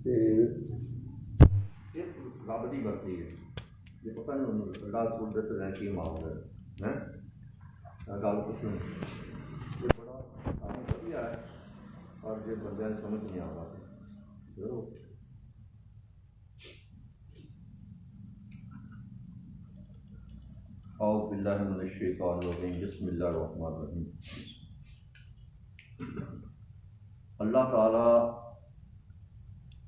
ਤੇ ਇਹ ਰੱਬ ਦੀ ਵਰਤੀ ਹੈ। ਜੇ ਪਤਾ ਨਹੀਂ ਉਹਨੂੰ ਗੱਲ ਕੁਦਰਤ ਰਹਿ ਕੀ ਮਾਰਦਾ ਹੈ ਗੱਲ ਕੁਛ ਨਹੀਂ। ਇਹ ਬੜਾ ਕੰਮ ਵਧੀਆ ਹੈ, ਪਰ ਜੇ ਬੰਦਿਆਂ ਨੂੰ ਸਮਝ ਨਹੀਂ ਆਉਂਦਾ ਜ਼ਰੂਰ اعوذ باللہ من الشیطان الرجیم بسم اللہ الرحمن الرحیم۔ اللہ تعالیٰ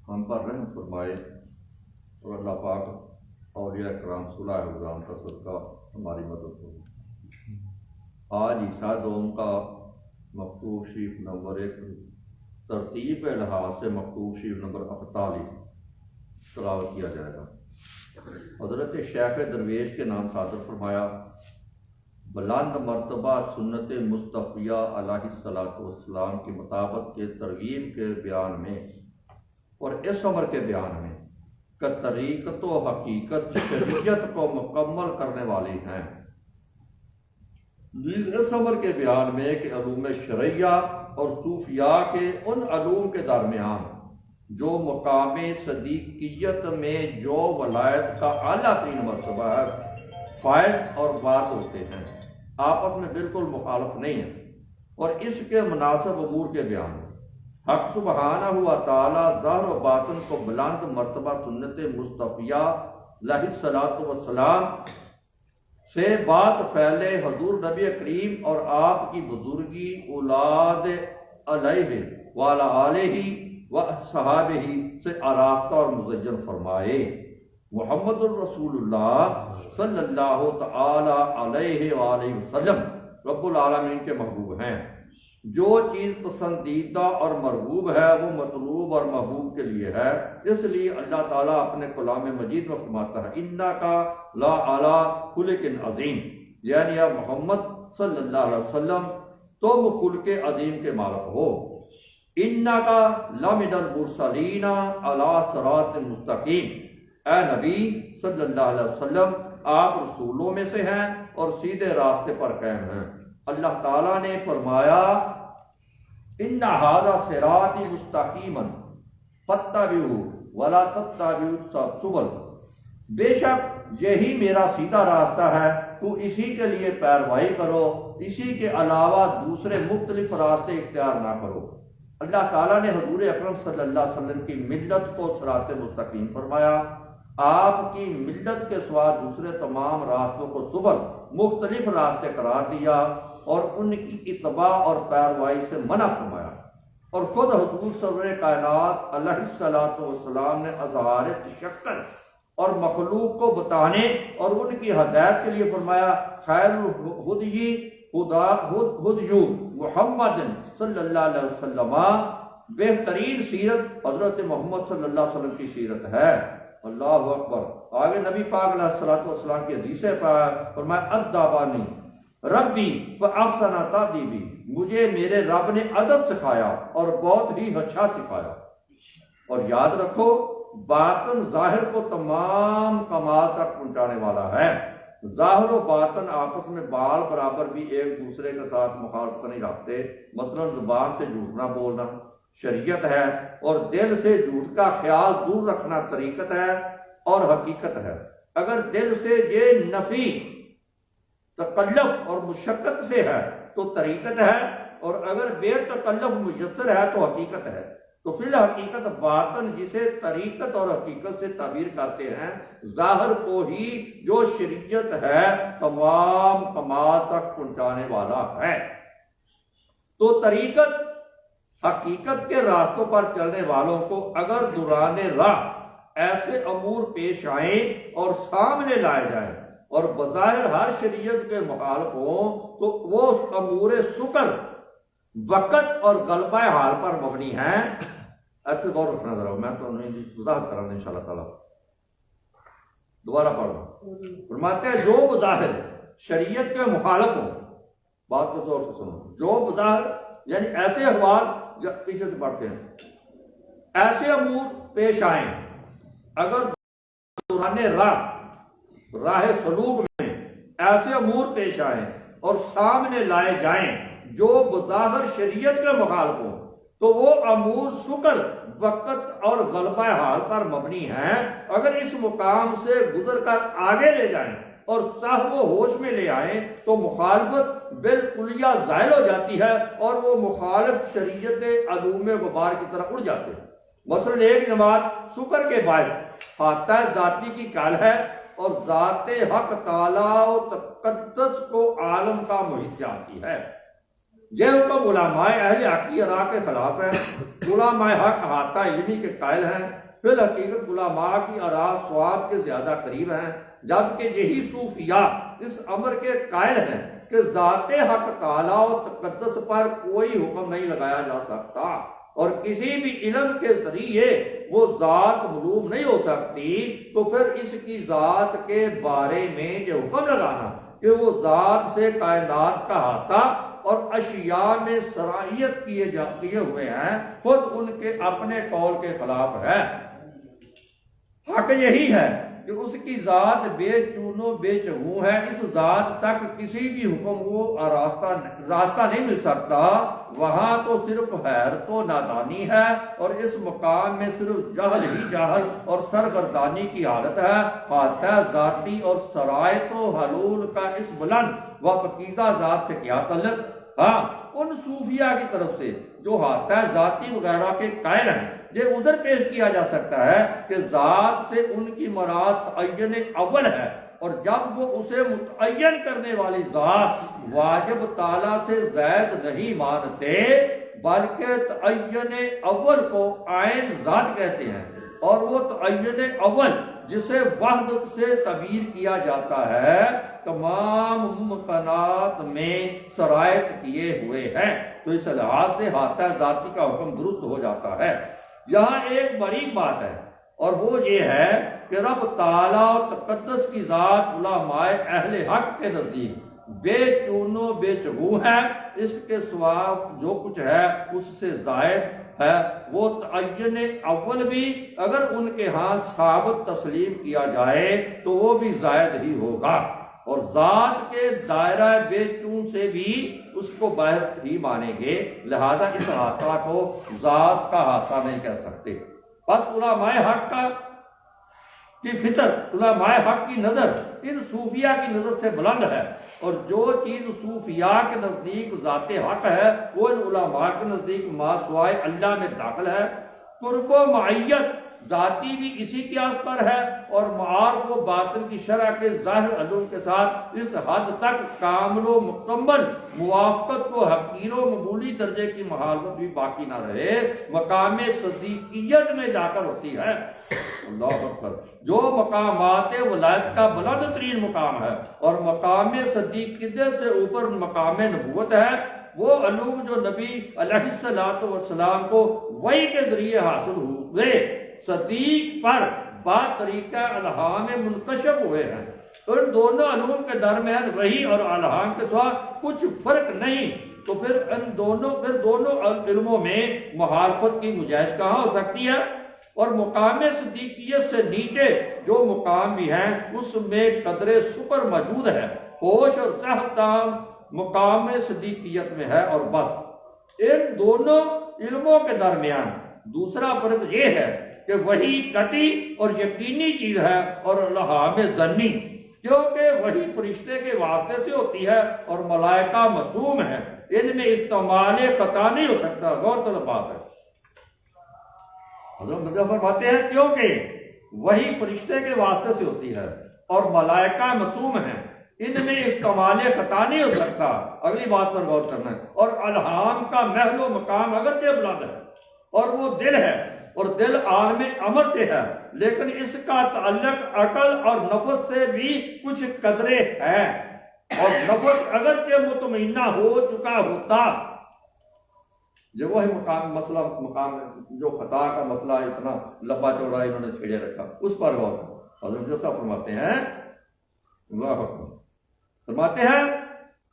ہم پر رحم فرمائے اور اللہ پاک اولیاء کرام صلح الرحمن کا صدقہ ہماری مدد ہو۔ آج عیسیٰ دوم کا مکتوب شریف نمبر 1 ترتیب کے لحاظ سے مکتوب شریف نمبر 48 تلاوت کیا جائے گا۔ حضرت شیخ درویش کے نام صادر فرمایا، بلند مرتبہ سنت مصطفیہ علیہ السلام کی مطابق کے ترغیب کے بیان میں اور اس عمر کے بیان میں کہ طریقت و حقیقت شریعت کو مکمل کرنے والی ہیں۔ اس عمر کے بیان میں کہ علوم شرعیہ اور صوفیاء کے ان علوم کے درمیان جو مقام صدیقیت میں جو ولایت کا اعلیٰ ترین مرتبہ ہے، فائد اور بات ہوتے ہیں، آپس میں بالکل مخالف نہیں ہیں، اور اس کے مناسب امور کے بیان میں حق سبحانہ ہوا تعالیٰ ظاہر و باطن کو بلند مرتبہ سنت مصطفیہ علیہ السلام سے بات پھیلے حضور نبی کریم اور آپ کی بزرگی اولاد علیہ وعلی آلہ و صحابہ سے آراستہ اور مزین فرمائے۔ محمد الرسول اللہ صلی اللہ تعالی علیہ وآلہ وسلم رب العالمین کے محبوب ہیں۔ جو چیز پسندیدہ اور مرغوب ہے وہ مطلوب اور محبوب کے لیے ہے، اس لیے اللہ تعالیٰ اپنے کلام مجید میں فرماتا ہے اِنَّکَ لَعَلَىٰ خُلُقٍ عَظِیمٍ، یعنی یا محمد صلی اللہ علیہ وسلم تم خلق عظیم کے مالک ہو۔ اِنَّکَ لَمِنَ الْمُرْسَلِینَ عَلَىٰ صِرَاطٍ مُسْتَقِیمٍ، اے نبی صلی اللہ علیہ وسلم آپ رسولوں میں سے ہیں اور سیدھے راستے پر قائم ہیں۔ اللہ تعالیٰ نے فرمایا اِنَّ هَذَا صِرَاطِي مُسْتَقِیمًا فَاتَّبِعُوهُ وَلَا تَتَّبِعُوا السُّبُلَ، بے شک یہی میرا سیدھا راستہ ہے، تو اسی کے لیے پیروی کرو، اسی کے علاوہ دوسرے مختلف راستے اختیار نہ کرو۔ اللہ تعالیٰ نے حضور اکرم صلی اللہ علیہ وسلم کی ملت کو صراط مستقیم فرمایا، آپ کی ملت کے سوا دوسرے تمام راستوں کو سبل مختلف راستے قرار دیا اور ان کی اتباع اور پیروی سے منع فرمایا۔ اور خود حضور سرور کائنات علیہ السلام نے اظہار تشکر اور مخلوق کو بتانے اور ان کی ہدایت کے لیے فرمایا خیر الہدی ہدی محمد صلی اللہ علیہ وسلم، بہترین سیرت حضرت محمد صلی اللہ علیہ وسلم کی سیرت ہے۔ اللہ اکبر۔ آگے نبی پاک علیہ السلام کی حدیث ہے فرمایا ادبانی ربی فاحسن تادیبی، مجھے میرے رب نے ادب سکھایا اور بہت ہی اچھا سکھایا۔ اور یاد رکھو باطن ظاہر کو تمام کمال تک پہنچانے والا ہے۔ ظاہر و باطن آپس میں بال برابر بھی ایک دوسرے کے ساتھ مخالفت نہیں رکھتے۔ مثلا زبان سے جھوٹ نہ بولنا شریعت ہے، اور دل سے جھوٹ کا خیال دور رکھنا طریقت ہے اور حقیقت ہے۔ اگر دل سے یہ نفی تکلف اور مشقت سے ہے تو طریقت ہے، اور اگر بے تکلف میسر ہے تو حقیقت ہے۔ تو فی الحقیقت باطن جسے طریقت اور حقیقت سے تعبیر کرتے ہیں، ظاہر کو ہی جو شریعت ہے تمام کمال تک پہنچانے والا ہے۔ تو طریقت حقیقت کے راستوں پر چلنے والوں کو اگر دوران راہ ایسے امور پیش آئیں اور سامنے لائے جائیں اور بظاہر ہر شریعت کے مخالف ہوں، تو وہ امور سکر وقت اور غلبہ حال پر مبنی ہیں۔ ایسے غور رکھنا ذرا، میں تو نہیں وضاحت کروں گا انشاءاللہ تعالیٰ۔ دوبارہ پڑھ رہا ہوں۔ فرماتے ہیں جو بظاہر شریعت کے مخالف ہوں، بات کو غور سے سنو، جو بظاہر یعنی ایسے احوال پیچھے سے پڑھتے ہیں، ایسے امور پیش آئیں اگر دوران راہ سلوک میں ایسے امور پیش آئیں اور سامنے لائے جائیں جو بظاہر شریعت کے مخالف ہوں، تو وہ امور شکر وقت اور غلبہ حال پر مبنی ہیں۔ اگر اس مقام سے گزر کر آگے لے جائیں اور صاحب و ہوش میں لے آئیں تو مخالفت بالکلیہ ظاہر ہو جاتی ہے اور وہ مخالف شریعت علوم غبار کی طرح اڑ جاتے ہیں۔ مثلا ایک جماعت شکر کے باعث خاطہ ذاتی کی قائل ہے اور ذات حق تعالیٰ و تقدس کو عالم کا محیط جانتی ہے۔ یہ حکم علماء اہل حق کی اراء کے خلاف ہے۔ علماء حق احاطہ علمی کے قائل ہیں، فی الحقیقت علماء کی اراء صواب کے زیادہ قریب ہیں، جبکہ یہی صوفیاء اس امر کے قائل ہیں کہ ذات حق تعالیٰ و تقدس پر کوئی حکم نہیں لگایا جا سکتا اور کسی بھی علم کے ذریعے وہ ذات معلوم نہیں ہو سکتی، تو پھر اس کی ذات کے بارے میں یہ حکم لگانا کہ وہ ذات سے کائنات کا احاطہ اور اشیاء میں صلاحیت کیے ہوئے ہیں، خود ان کے اپنے قول کے خلاف ہے۔ حق یہی ہے کہ اس کی ذات بے چونو بے چگو ہے، اس ذات تک کسی بھی حکم کو راستہ نہیں مل سکتا، وہاں تو صرف حیرت و نادانی ہے اور اس مقام میں صرف جہل ہی جہل اور سرگردانی کی حالت ہے۔ خاطہ ذاتی اور شرائط و حلول کا اس بلند و پاکیزہ ذات سے کیا تعلق؟ ہاں، ان صوفیاء کی طرف سے جو حاطہ ذاتی وغیرہ کے قائل ہیں، یہ ادھر پیش کیا جا سکتا ہے کہ ذات سے ان کی مراد تعین اول ہے، اور جب وہ اسے متعین کرنے والی ذات واجب تعالیٰ سے زائد نہیں مانتے بلکہ تعین اول کو عین ذات کہتے ہیں، اور وہ تعین اول جسے وحدت سے تعبیر کیا جاتا ہے تمام ممکنات میں شرائط کیے ہوئے ہیں، تو اس لحاظ سے حاطہ ذاتی کا حکم درست ہو جاتا ہے۔ یہاں ایک باریک بات ہے اور وہ یہ ہے کہ رب تعالیٰ و تقدس کی ذات علماء اہل حق کے نزدیک بے چونو بے چگو ہے، اس کے سوا جو کچھ ہے اس سے زائد ہے۔ وہ تعین اول بھی اگر ان کے ہاں ثابت تسلیم کیا جائے تو وہ بھی زائد ہی ہوگا، اور ذات کے دائرہ بے چون سے بھی اس کو باہر ہی مانیں گے، لہذا اس احاطہ کو ذات کا احاطہ نہیں کہہ سکتے۔ بس علماء حق کی فطر، علماء حق کی نظر ان صوفیاء کی نظر سے بلند ہے، اور جو چیز صوفیاء کے نزدیک ذات حق ہے وہ ان علماء کے نزدیک ما سوائے اللہ میں داخل ہے۔ قرب و معیت ذاتی بھی اسی قیاس پر ہے، اور معارف و باطن کی شرح کے ظاہر علوم کے ساتھ اس حد تک کامل و مکمل موافقت کو حقیر و مقبولی درجے کی مخالفت بھی باقی نہ رہے، مقام صدیقیت میں جا کر ہوتی ہے۔ اللہ اکبر! جو مقامات ولایت کا بلند ترین مقام ہے اور مقام صدیقیت سے اوپر مقام نبوت ہے، وہ علوم جو نبی علیہ الصلوۃ والسلام کو وحی کے ذریعے حاصل ہوئے، صدیق پر با طریقہ الہام منکشف ہوئے ہیں۔ ان دونوں علوم کے درمیان وحی اور الہام کے سوا کچھ فرق نہیں، تو پھر دونوں علموں میں مخالفت کی گنجائش کہاں ہو سکتی ہے؟ اور مقام صدیقیت سے نیچے جو مقام بھی ہیں اس میں قدر شکر موجود ہے، ہوش اور صحت تام مقام صدیقیت میں ہے، اور بس۔ ان دونوں علموں کے درمیان دوسرا فرق یہ ہے کہ وہی قطعی اور یقینی چیز ہے اور الہام ظنی، کیونکہ وہی فرشتے کے واسطے سے ہوتی ہے اور ملائکہ معصوم ہے، ان میں احتمال خطا نہیں ہو سکتا۔ غور طلب بات ہے۔ حضرت مرزا فرماتے ہیں کیونکہ وہی فرشتے کے واسطے سے ہوتی ہے اور ملائکہ معصوم ہیں، ان میں احتمال خطا نہیں ہو سکتا۔ اگلی بات پر غور کرنا ہے۔ اور الہام کا محل و مقام اگرچہ بلند ہے اور وہ دل ہے، اور دل عالم امر سے ہے، لیکن اس کا تعلق عقل اور نفس سے بھی کچھ قدرے ہے، اور نفس اگرچہ مطمئنہ ہو چکا ہوتا، جو وہی مقام جو خطا کا مسئلہ اتنا لمبا چوڑا انہوں نے چھیڑے رکھا، اس پر غور ہے۔ حضرت جیسا فرماتے ہیں، اللہ اکبر، فرماتے ہیں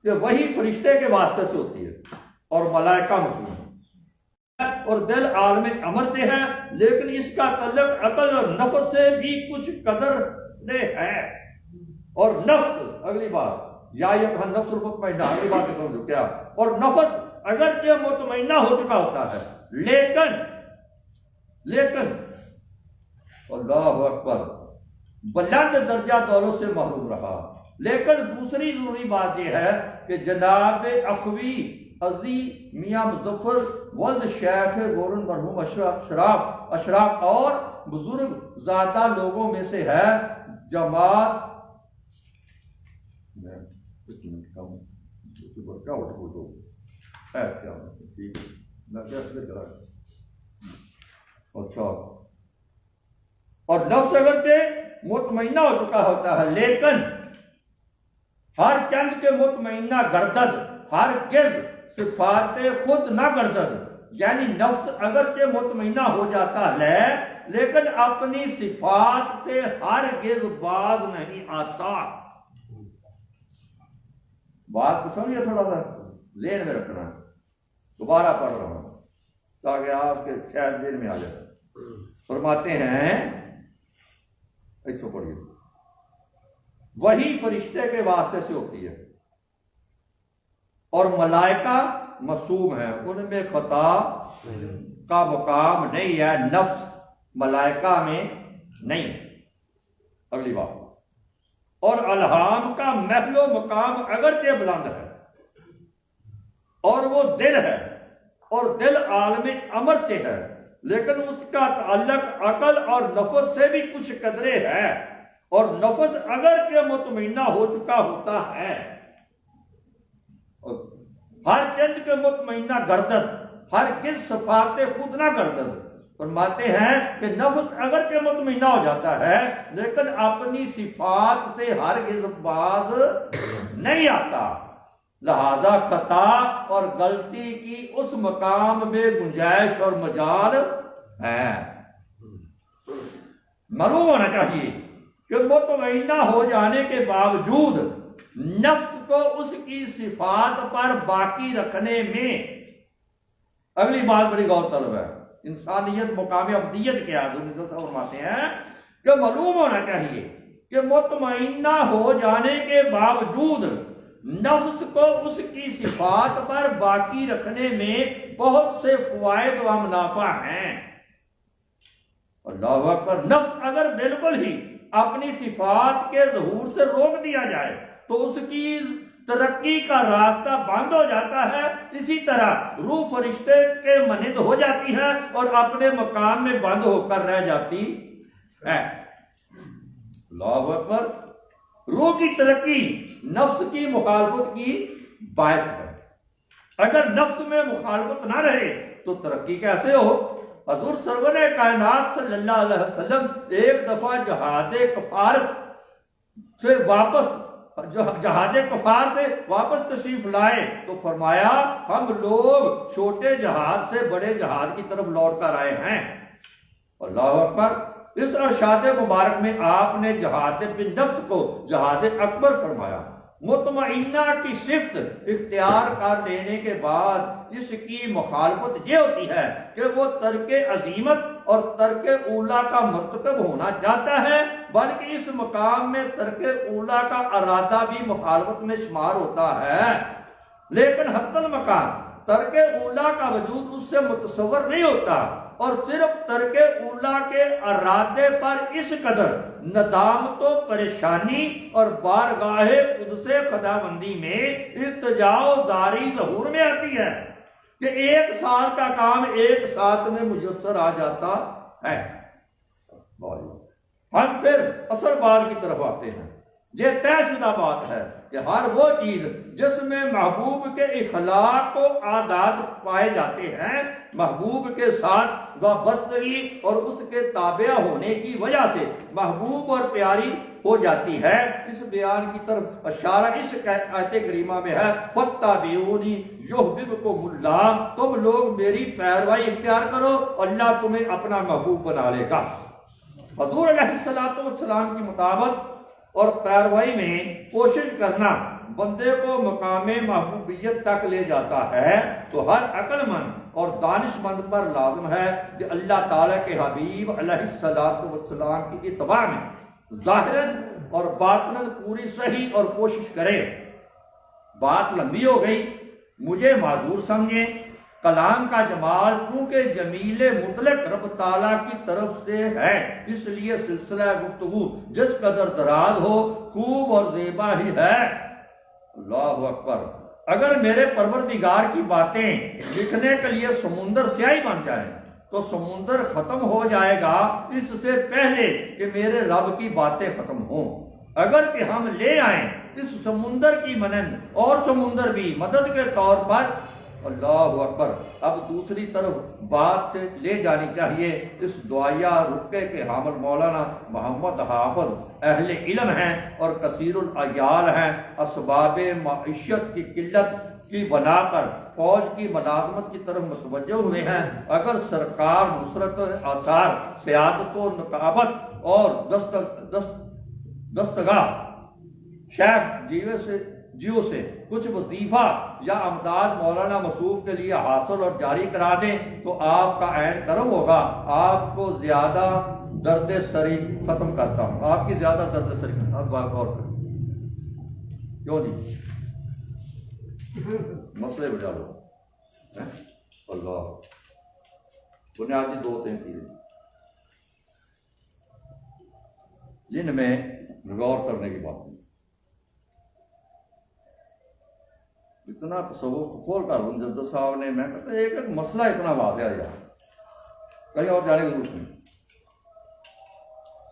کہ وہی فرشتے کے واسطے سے ہوتی ہے اور ملائکہ معصوم ہے، اور دل عالم امر سے ہے، لیکن اس کا تعلق عقل اور نفس سے بھی کچھ قدر دے ہے۔ اور نفس، اگلی بات، یا یہ نفس المطمئنہ، اگلی بات سمجھو کیا، اور نفس اگرچہ مطمئنہ ہو چکا ہوتا ہے، لیکن اللہ اکبر بلند درجہ دولت سے محروم رہا. لیکن دوسری ضروری بات یہ ہے کہ جناب اخوی عزی میاں مظفر ولد شیخ گورن مرحوم اشراف اور بزرگ زیادہ لوگوں میں سے ہے. جماعت اور نفس اگرچہ مطمئنہ ہو چکا ہوتا ہے لیکن ہر چند کے مطمئنہ گردد ہر گرد صفات خود نہ گردد. یعنی نفس اگرچہ مطمئنہ ہو جاتا ہے لیکن اپنی صفات سے ہر گرد باز نہیں آتا. بات کو سمجھے تھوڑا سا ذہن میں رکھنا ہے. دوبارہ پڑھ رہا ہوں تاکہ آپ کے شاید ذہن میں آ جائے. فرماتے ہیں پڑھیے وہی فرشتے کے واسطے سے ہوتی ہے اور ملائکہ معصوم ہے, ان میں خطا کا مقام نہیں ہے. نفس ملائکہ میں نہیں. اگلی بات, اور الہام کا محل و مقام اگرچہ بلند ہے اور وہ دل ہے اور دل عالم امر سے ہے لیکن اس کا تعلق عقل اور نفس سے بھی کچھ قدرے ہے. اور نفس اگر کہ مطمئنہ ہو چکا ہوتا ہے ہر چند کے مطمئنہ گردد ہر کس صفات خود نہ گردد. فرماتے ہیں کہ نفس اگر کہ مطمئنہ ہو جاتا ہے لیکن اپنی صفات سے ہرگز باز نہیں آتا. لہذا خطا اور غلطی کی اس مقام میں گنجائش اور مجال ہے. معلوم ہونا چاہیے کہ مطمئنہ ہو جانے کے باوجود نفس کو اس کی صفات پر باقی رکھنے میں, اگلی بات بڑی غور طلب ہے, انسانیت مقام ابدیت کے حضور فرماتے ہیں کہ معلوم ہونا چاہیے کہ مطمئنہ ہو جانے کے باوجود نفس کو اس کی صفات پر باقی رکھنے میں بہت سے فوائد و منافع ہیں. اللہ اکبر. نفس اگر بالکل ہی اپنی صفات کے ظہور سے روک دیا جائے تو اس کی ترقی کا راستہ بند ہو جاتا ہے. اسی طرح روح فرشتے کے مانند ہو جاتی ہے اور اپنے مقام میں بند ہو کر رہ جاتی ہے. اللہ اکبر. روح کی ترقی نفس کی مخالفت کی باعث ہے. اگر نفس میں مخالفت نہ رہے تو ترقی کیسے ہو؟ حضور سرور کائنات صلی اللہ علیہ وسلم ایک دفعہ جہاد کفار سے واپس تشریف لائے تو فرمایا ہم لوگ چھوٹے جہاد سے بڑے جہاد کی طرف لوٹ کر آئے ہیں. اللہ اکبر. اس ارشاد مبارک میں آپ نے جہاد بالنفس کو جہاد اکبر فرمایا. مطمئنہ کی صفت اختیار کر لینے کے بعد اس کی مخالفت یہ ہوتی ہے کہ وہ ترک عزیمت اور ترک اولا کا مرتکب ہونا چاہتا ہے, بلکہ اس مقام میں ترک اولا کا ارادہ بھی مخالفت میں شمار ہوتا ہے. لیکن حتی المقام ترک اولا کا وجود اس سے متصور نہیں ہوتا اور صرف ترک اولا کے ارادے پر اس قدر ندامت و پریشانی اور بارگاہ قدس خداوندی میں التجا و داری ظہور میں آتی ہے کہ 1 سال کا کام 1 ساتھ میں میسر آ جاتا ہے. ہم پھر اصل بات کی طرف آتے ہیں. یہ طے شدہ بات ہے کہ ہر وہ چیز جس میں محبوب کے اخلاق و عادات پائے جاتے ہیں محبوب کے ساتھ وابستگی اور اس کے تابع ہونے کی وجہ سے محبوب اور پیاری ہو جاتی ہے. اس بیان کی طرف اشارہ اس آیت کریمہ میں ہے فَاتَّبِعُونِی یُحْبِبْکُمُ اللَّہ. تم لوگ میری پیروی اختیار کرو اللہ تمہیں اپنا محبوب بنا لے گا. حضور علیہ السلام کی مطابق اور پیروی میں کوشش کرنا بندے کو مقام محبوبیت تک لے جاتا ہے تو ہر عقل مند اور دانش مند پر لازم ہے کہ اللہ تعالیٰ کے حبیب علیہ السلام کی اتباع میں ظاہراً اور باطناً پوری صحیح اور کوشش کرے. بات لمبی ہو گئی, مجھے معذور سمجھیں کلام کا جمال کیونکہ جمیل مطلق رب تعالیٰ کی طرف سے ہے، اس لیے سلسلہ گفتگو جس قدر دراز ہو خوب اور زیبا ہی ہے۔ اللہ اکبر۔ اگر میرے پروردگار کی باتیں لکھنے کے لیے سمندر سیاہی بن جائیں تو سمندر ختم ہو جائے گا اس سے پہلے کہ میرے رب کی باتیں ختم ہوں۔ اگر کہ ہم لے آئیں اس سمندر کی مانند اور سمندر بھی مدد کے طور پر، اللہ اکبر۔ اب دوسری طرف بات سے لے جانی چاہیے۔ اس دعائیہ رقعے کے حامل مولانا محمد حافظ اہل علم ہیں اور کثیر العیال ہیں۔ اسباب معیشت کی قلت کی بنا پر فوج کی ملازمت کی طرف متوجہ ہوئے ہیں۔ اگر سرکار نصرت آثار سیادت و نقابت اور دستگاہ شیخ جیو سے کچھ وظیفہ یا امداد مولانا مصوف کے لیے حاصل اور جاری کرا دیں تو آپ کا عین کرم ہوگا۔ آپ کو زیادہ درد سری ختم کرتا ہوں، آپ کی زیادہ درد سری اب غور کریں کیوں جی مسئلے بجا لو۔ اللہ بنیادی دو تین چیزیں جن میں غور کرنے کی بات ہے۔ اتنا تصور کھول کر جدید صاحب نے، میں کہتا ایک ایک مسئلہ اتنا واضح ہے یار، کہیں اور جانے کی ضرورت نہیں۔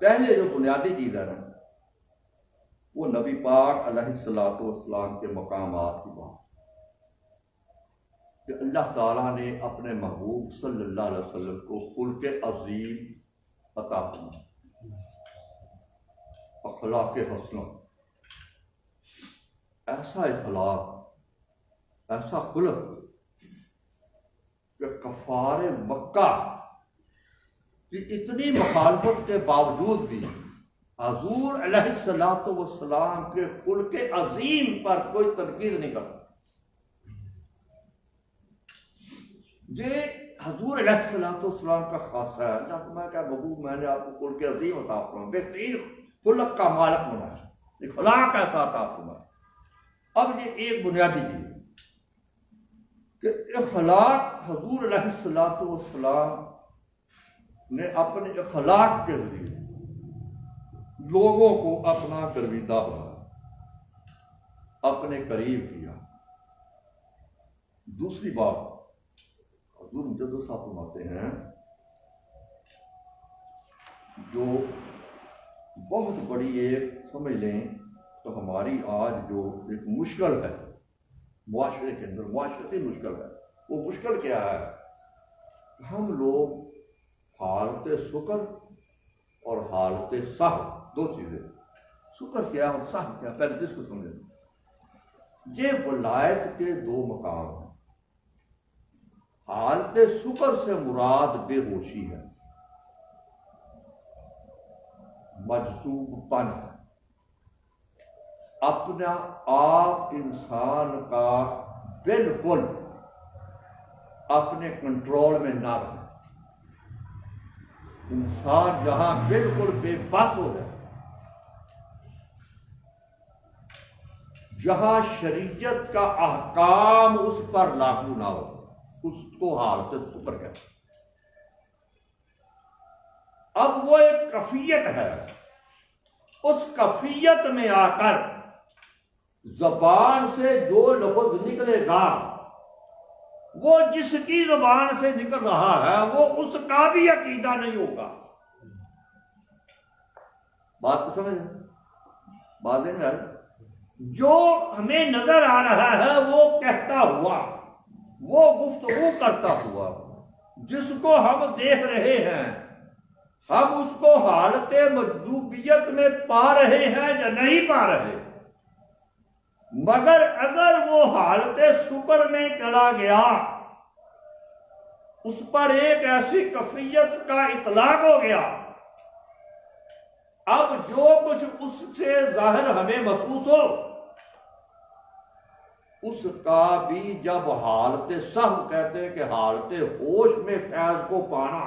پہلے جو بنیادی چیز ہے نا وہ نبی پاک علیہ الصلوۃ والسلام کے مقامات کی بات کہ اللہ تعالیٰ نے اپنے محبوب صلی اللہ علیہ وسلم کو خلق عظیم عطا فرمایا، اخلاق حسنہ، ایسا اخلاق، ایسا خلق کہ کفار مکہ کی اتنی مخالفت کے باوجود بھی حضور علیہ الصلوۃ والسلام کے خلق عظیم پر کوئی تنقید نہیں کرتا۔ یہ حضور علیہ الصلوۃ والسلام کا خاصہ ہے۔ اللہ فرمایا کہ محبوب میں نے آپ کو خلق عظیم عطا فرمایا، بہترین خلق کا مالک ہونا ہے، اخلاق ایسا عطا فرمایا۔ اب یہ ایک بنیادی چیز کہ اخلاق حضور علیہ الصلوۃ والسلام نے اپنے اخلاق کے ذریعے لوگوں کو اپنا گرویدہ بنایا، اپنے قریب کیا۔ دوسری بات حضور مجدد صاحب فرماتے ہیں جو بہت بڑی ایک سمجھ لیں تو ہماری آج جو ایک مشکل ہے معاشرے کے اندر، معاشرتی مشکل ہے، وہ مشکل کیا ہے؟ ہم لوگ حالت شکر اور حالت سہو، دو چیزیں، شکر کیا اور سہو کیا، پہلے جس کو سمجھیں۔ یہ ولایت کے دو مقام ہیں۔ حالت شکر سے مراد بے ہوشی ہے، مجذوب پن، اپنا آپ انسان کا بالکل اپنے کنٹرول میں نہ رہے، انسان جہاں بالکل بے بس ہو جائے، جہاں شریعت کا احکام اس پر لاگو نہ ہو، اس کو حالت شکر کہتے ہیں۔ اب وہ ایک کیفیت ہے، اس کیفیت میں آ کر زبان سے جو لفظ نکلے گا وہ جس کی زبان سے نکل رہا ہے وہ اس کا بھی عقیدہ نہیں ہوگا۔ بات کو سمجھ بات نہیں آ رہی؟ جو ہمیں نظر آ رہا ہے وہ کہتا ہوا، وہ گفتگو کرتا ہوا، جس کو ہم دیکھ رہے ہیں ہم اس کو حالت مجذوبیت میں پا رہے ہیں یا نہیں پا رہے، مگر اگر وہ حالت شکر میں چلا گیا، اس پر ایک ایسی کیفیت کا اطلاق ہو گیا، اب جو کچھ اس سے ظاہر ہمیں محسوس ہو اس کا بھی جب حالت سہو کہتے ہیں کہ حالت ہوش میں فیض کو پانا،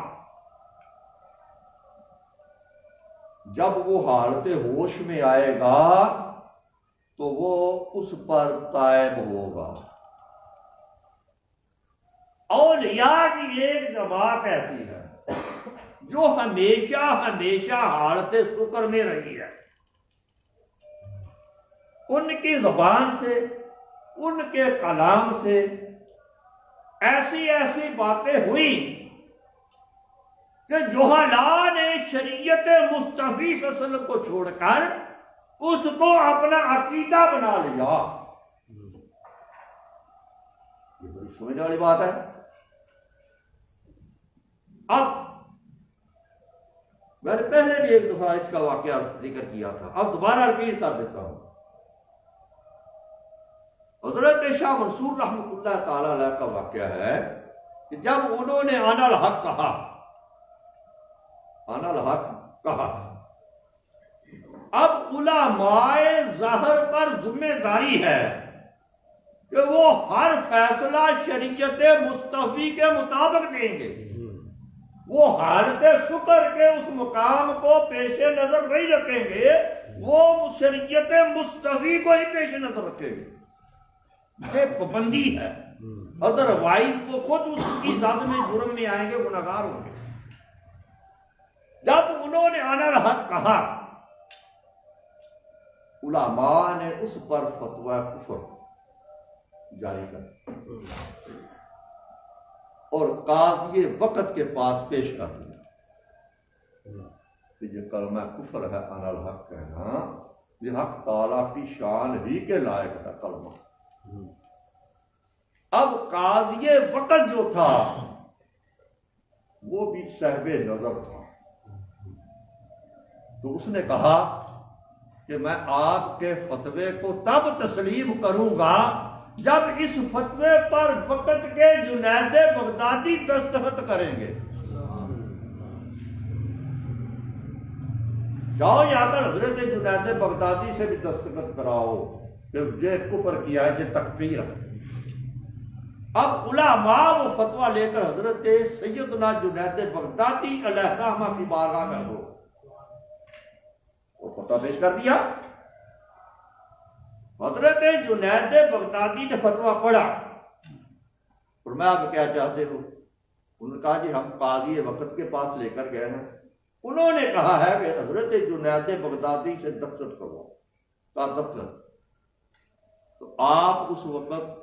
جب وہ حالت ہوش میں آئے گا تو وہ اس پر تائب ہوگا۔ اولیاء کی ایک جماعت ایسی ہے جو ہمیشہ ہمیشہ حالت شکر میں رہی ہے. ان کی زبان سے، ان کے کلام سے ایسی ایسی باتیں ہوئی کہ جہلاء نے شریعت مصطفی صلی اللہ علیہ وسلم کو چھوڑ کر اس کو اپنا عقیدہ بنا لیا. یہ بڑی سمجھنے والی بات ہے. اب میں نے پہلے بھی ایک دفعہ اس کا واقعہ ذکر کیا تھا، اب دوبارہ ریپیٹ کر دیتا ہوں. حضرت شاہ منصور رحمۃ اللہ تعالی علیہ کا واقعہ ہے کہ جب انہوں نے انا الحق کہا، انا الحق کہا، اب علماء ظاہر پر ذمہ داری ہے کہ وہ ہر فیصلہ شریعت مصطفی کے مطابق دیں گے. وہ حالت شکر کے اس مقام کو پیش نظر نہیں رکھیں گے، وہ شریعت مصطفی کو ہی پیش نظر رکھیں گے. یہ پابندی ہے، ادروائز وہ خود اس کی ذات میں جرم میں آئیں گے، گناہگار ہوں گے. جب انہوں نے انا الحق کہا، علماء نے اس پر فتویٰ کفر جاری کر اور قاضی وقت کے پاس پیش کر دیا کہ یہ کلمہ کفر ہے، انا الحق کہنا یہ حق تعالیٰ کی شان ہی کے لائق ہے کلمہ. اب قاضی وقت جو تھا وہ بھی صاحب نظر تھا، تو اس نے کہا کہ میں آپ کے فتوے کو تب تسلیم کروں گا جب اس فتوے پر وقت کے جنید بغدادی دستخط کریں گے. جاؤ یا کر حضرت جنید بغدادی سے بھی دستخط کراؤ کہ یہ کفر کیا ہے، یہ تکفیر ہے. اب علماء وہ فتویٰ لے کر حضرت سیدنا جنید بغدادی علیہ الرحمہ کی بارگاہ میں ہو، وہ فتویٰ پیش کر دیا. حضرت جنید بغدادی نے فتویٰ پڑھا، فرمایا آپ کیا چاہتے ہو؟ انہوں نے کہا جی ہم قاضی وقت کے پاس لے کر گئے ہیں، انہوں نے کہا ہے کہ حضرت جنید بغدادی سے دستخط کرو. کہا دستخط. تو آپ اس وقت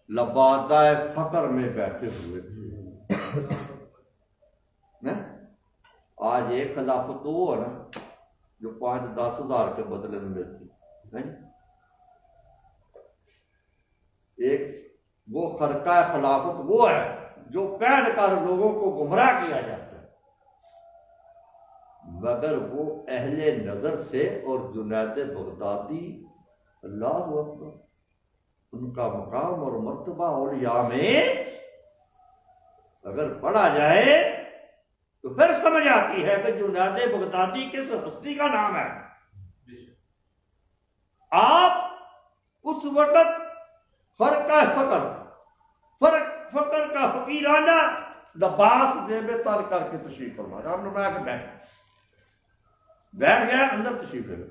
لبادہ فقر میں بیٹھے ہوئے تھے. آج ایک خلافت تو وہ ہے نا جو 5-10 ہزار کے بدلے میں ملتی، ایک وہ خرقہ خلافت وہ ہے جو پہن کر لوگوں کو گمراہ کیا جاتا ہے، مگر وہ اہل نظر سے. اور جنید بغدادی اللہ اکبر، ان کا مقام اور مرتبہ اولیاء میں اگر پڑھا جائے تو پھر سمجھ آتی ہے کہ جنید بغدادی کس ہستی کا نام ہے. آپ اس وقت فرقہ فقر کا فقیرانہ لباس زیب تر کر کے تشریف فرما رہا. ہم نے بیٹھ گیا اندر تشریف لے گئے،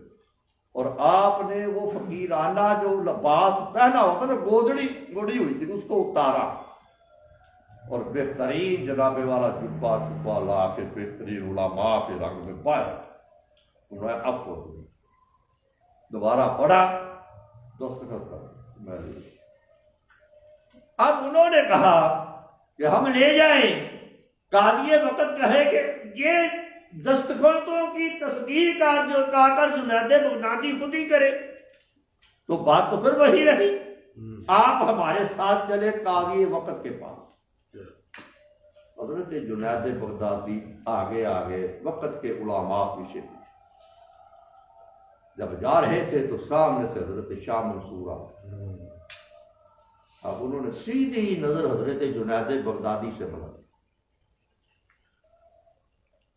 اور آپ نے وہ فقیرانہ جو لباس پہنا ہوتا نا، گودڑی گوڑی ہوئی تھی، اس کو اتارا اور بہترین جناب والا جبہ شبہ لا کے بہترین علماء کے رنگ میں پایا. انہوں نے اب کو دوبارہ پڑھا، دستخط کر. اب انہوں نے کہا کہ ہم لے جائیں، قاضی وقت کہے کہ یہ دستخطوں کی تصدیق کر جنید بغدادی خود ہی کرے، تو بات تو پھر وہی رہی. آپ ہمارے ساتھ چلے قاضی وقت کے پاس. حضرت جنید بغدادی آگے آگے، وقت کے علماء پیچھے. جب جا رہے تھے تو سامنے سے حضرت شاہ منصور آ. اب انہوں نے سیدھی نظر حضرت جنید بغدادی سے بنا.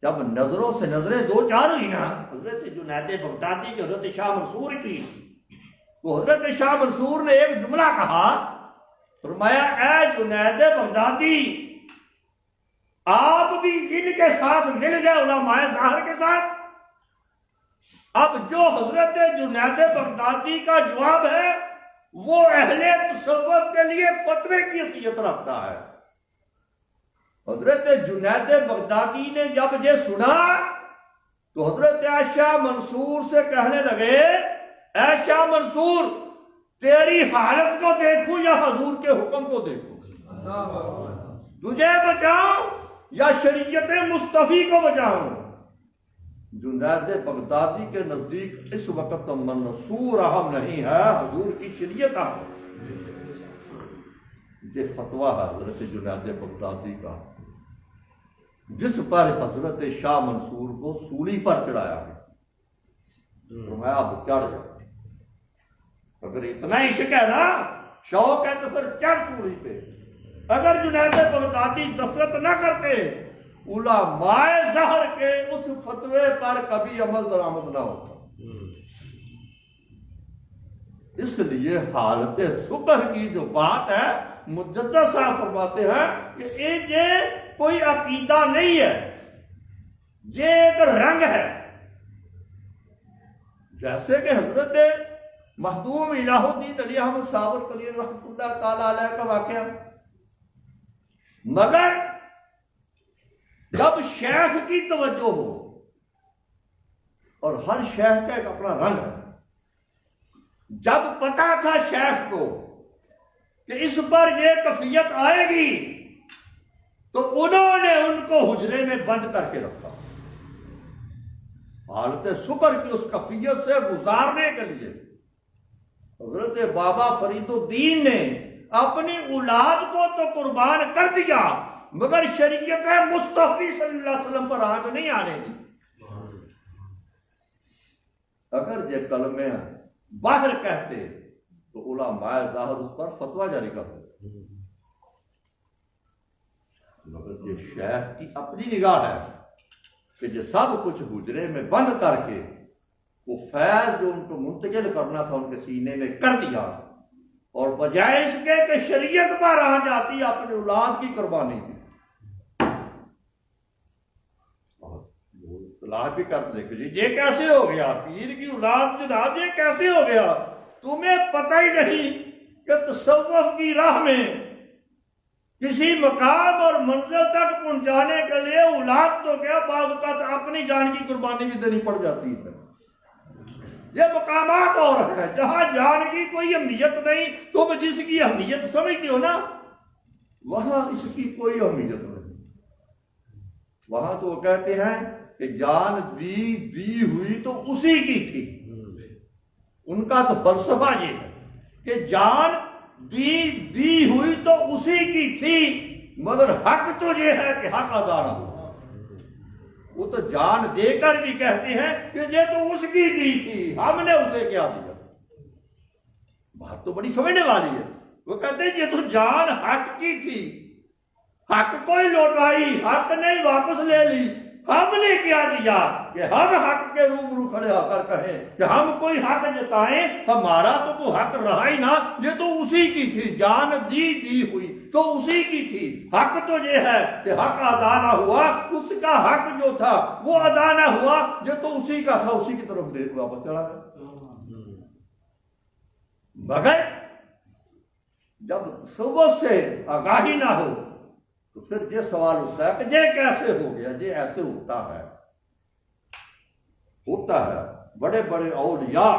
جب نظروں سے نظریں دو چار ہوئی نا حضرت جنید بغدادی کی حضرت شاہ منصور کی، تو حضرت شاہ منصور نے ایک جملہ کہا، فرمایا اے جنید بغدادی، آپ بھی ان کے ساتھ مل گئے علماء ظاہر کے ساتھ. اب جو حضرت جنید بغدادی کا جواب ہے وہ اہل تصوف کے لیے فتوے کی حیثیت رکھتا ہے. حضرت جنید بغدادی نے جب یہ سنا تو حضرت عائشہ منصور سے کہنے لگے، عائشہ منصور تیری حالت کو دیکھوں یا حضور کے حکم کو دیکھوں، تجھے بچاؤں یا شریعت مصطفی کو بچاؤں؟ جنید بغدادی کے نزدیک اس وقت منصور اہم نہیں ہے، حضور کی شریعت اہم ہے۔ یہ فتویٰ ہے حضرت جنید بغدادی کا، جس پر حضرت شاہ منصور کو سولی پر چڑھایا گیا، فرمایا اب چڑھ جا، اگر اتنا عشق ہے نا، شوق ہے تو پھر چڑھ سولی پہ۔ اگر جنید بغدادی دستخط نہ کرتے، علماء ظہر کے اس فتوے پر کبھی عمل درآمد نہ ہوتا۔ اس لیے حالت سکر کی جو بات ہے، مجدد صاحب فرماتے ہیں کہ یہ کوئی عقیدہ نہیں ہے، یہ ایک رنگ ہے۔ جیسے کہ حضرت مخدوم الہ الدین علی احمد صابر قلی رحمۃ اللہ تعالی علیہ کا واقعہ، مگر جب شیخ کی توجہ ہو، اور ہر شیخ کا ایک اپنا رنگ ہے، جب پتا تھا شیخ کو کہ اس پر یہ کفیت آئے گی تو انہوں نے ان کو حجرے میں بند کر کے رکھا، حالت سکر کی اس کفیت سے گزارنے کے لیے۔ حضرت بابا فرید الدین نے اپنی اولاد کو تو قربان کر دیا، مگر شریعت مصطفی صلی اللہ علیہ وسلم پر آنچ نہیں آنے دی۔ اگر یہ کلمے باہر کہتے تو علماء ظاہر اس پر فتویٰ جاری کرتے، مگر یہ شیخ کی اپنی نگاہ ہے کہ یہ سب کچھ حجرے میں بند کر کے وہ فیض جو ان کو منتقل کرنا تھا ان کے سینے میں کر دیا، اور بجائے اس کے کہ شریعت پر آ جاتی، اپنی اولاد کی قربانی دی۔ اطلاع بھی کر لے کہ یہ کیسے ہو گیا، پیر کی اولاد جناب یہ کیسے ہو گیا؟ تمہیں پتہ ہی نہیں کہ تصوف کی راہ میں کسی مقام اور منزل تک پہنچانے کے لیے اولاد تو کیا، بعض اوقات اپنی جان کی قربانی بھی دینی پڑ جاتی ہے۔ یہ مقامات اور ہیں جہاں جان کی کوئی اہمیت نہیں، تم جس کی اہمیت سمجھتے ہو نا، وہاں اس کی کوئی اہمیت نہیں۔ وہاں تو وہ کہتے ہیں کہ جان دی ہوئی تو اسی کی تھی۔ ان کا تو فلسفہ یہ ہے کہ جان دی ہوئی تو اسی کی تھی، مگر حق تو یہ ہے کہ حق ادا نہ ہو۔ وہ تو جان دے کر بھی کہتے ہیں کہ یہ تو اس کی دی تھی، ہم نے اسے کیا دیا۔ بات تو بڑی سمجھنے والی ہے۔ وہ کہتے ہیں یہ تو جان حق کی تھی، حق کوئی لوٹائی، حق نہیں واپس لے لی، ہم نے کیا دیا کہ ہم حق کے روبرو کھڑے ہو کر کہیں کہ ہم کوئی حق جتائیں، ہمارا تو کوئی حق رہا ہی نہ، یہ تو اسی کی تھی، جان دی ہوئی تو اسی کی تھی۔ حق تو یہ ہے کہ حق ادا نہ ہوا، اس کا حق جو تھا وہ ادا نہ ہوا، یہ تو اسی کا تھا، اسی کی طرف دے واپس چلا گیا۔ مگر جب صبح سے آگاہی نہ ہو تو پھر یہ سوال اٹھتا ہے کہ یہ کیسے ہو گیا، یہ ایسے ہوتا ہے۔ بڑے بڑے اولیاء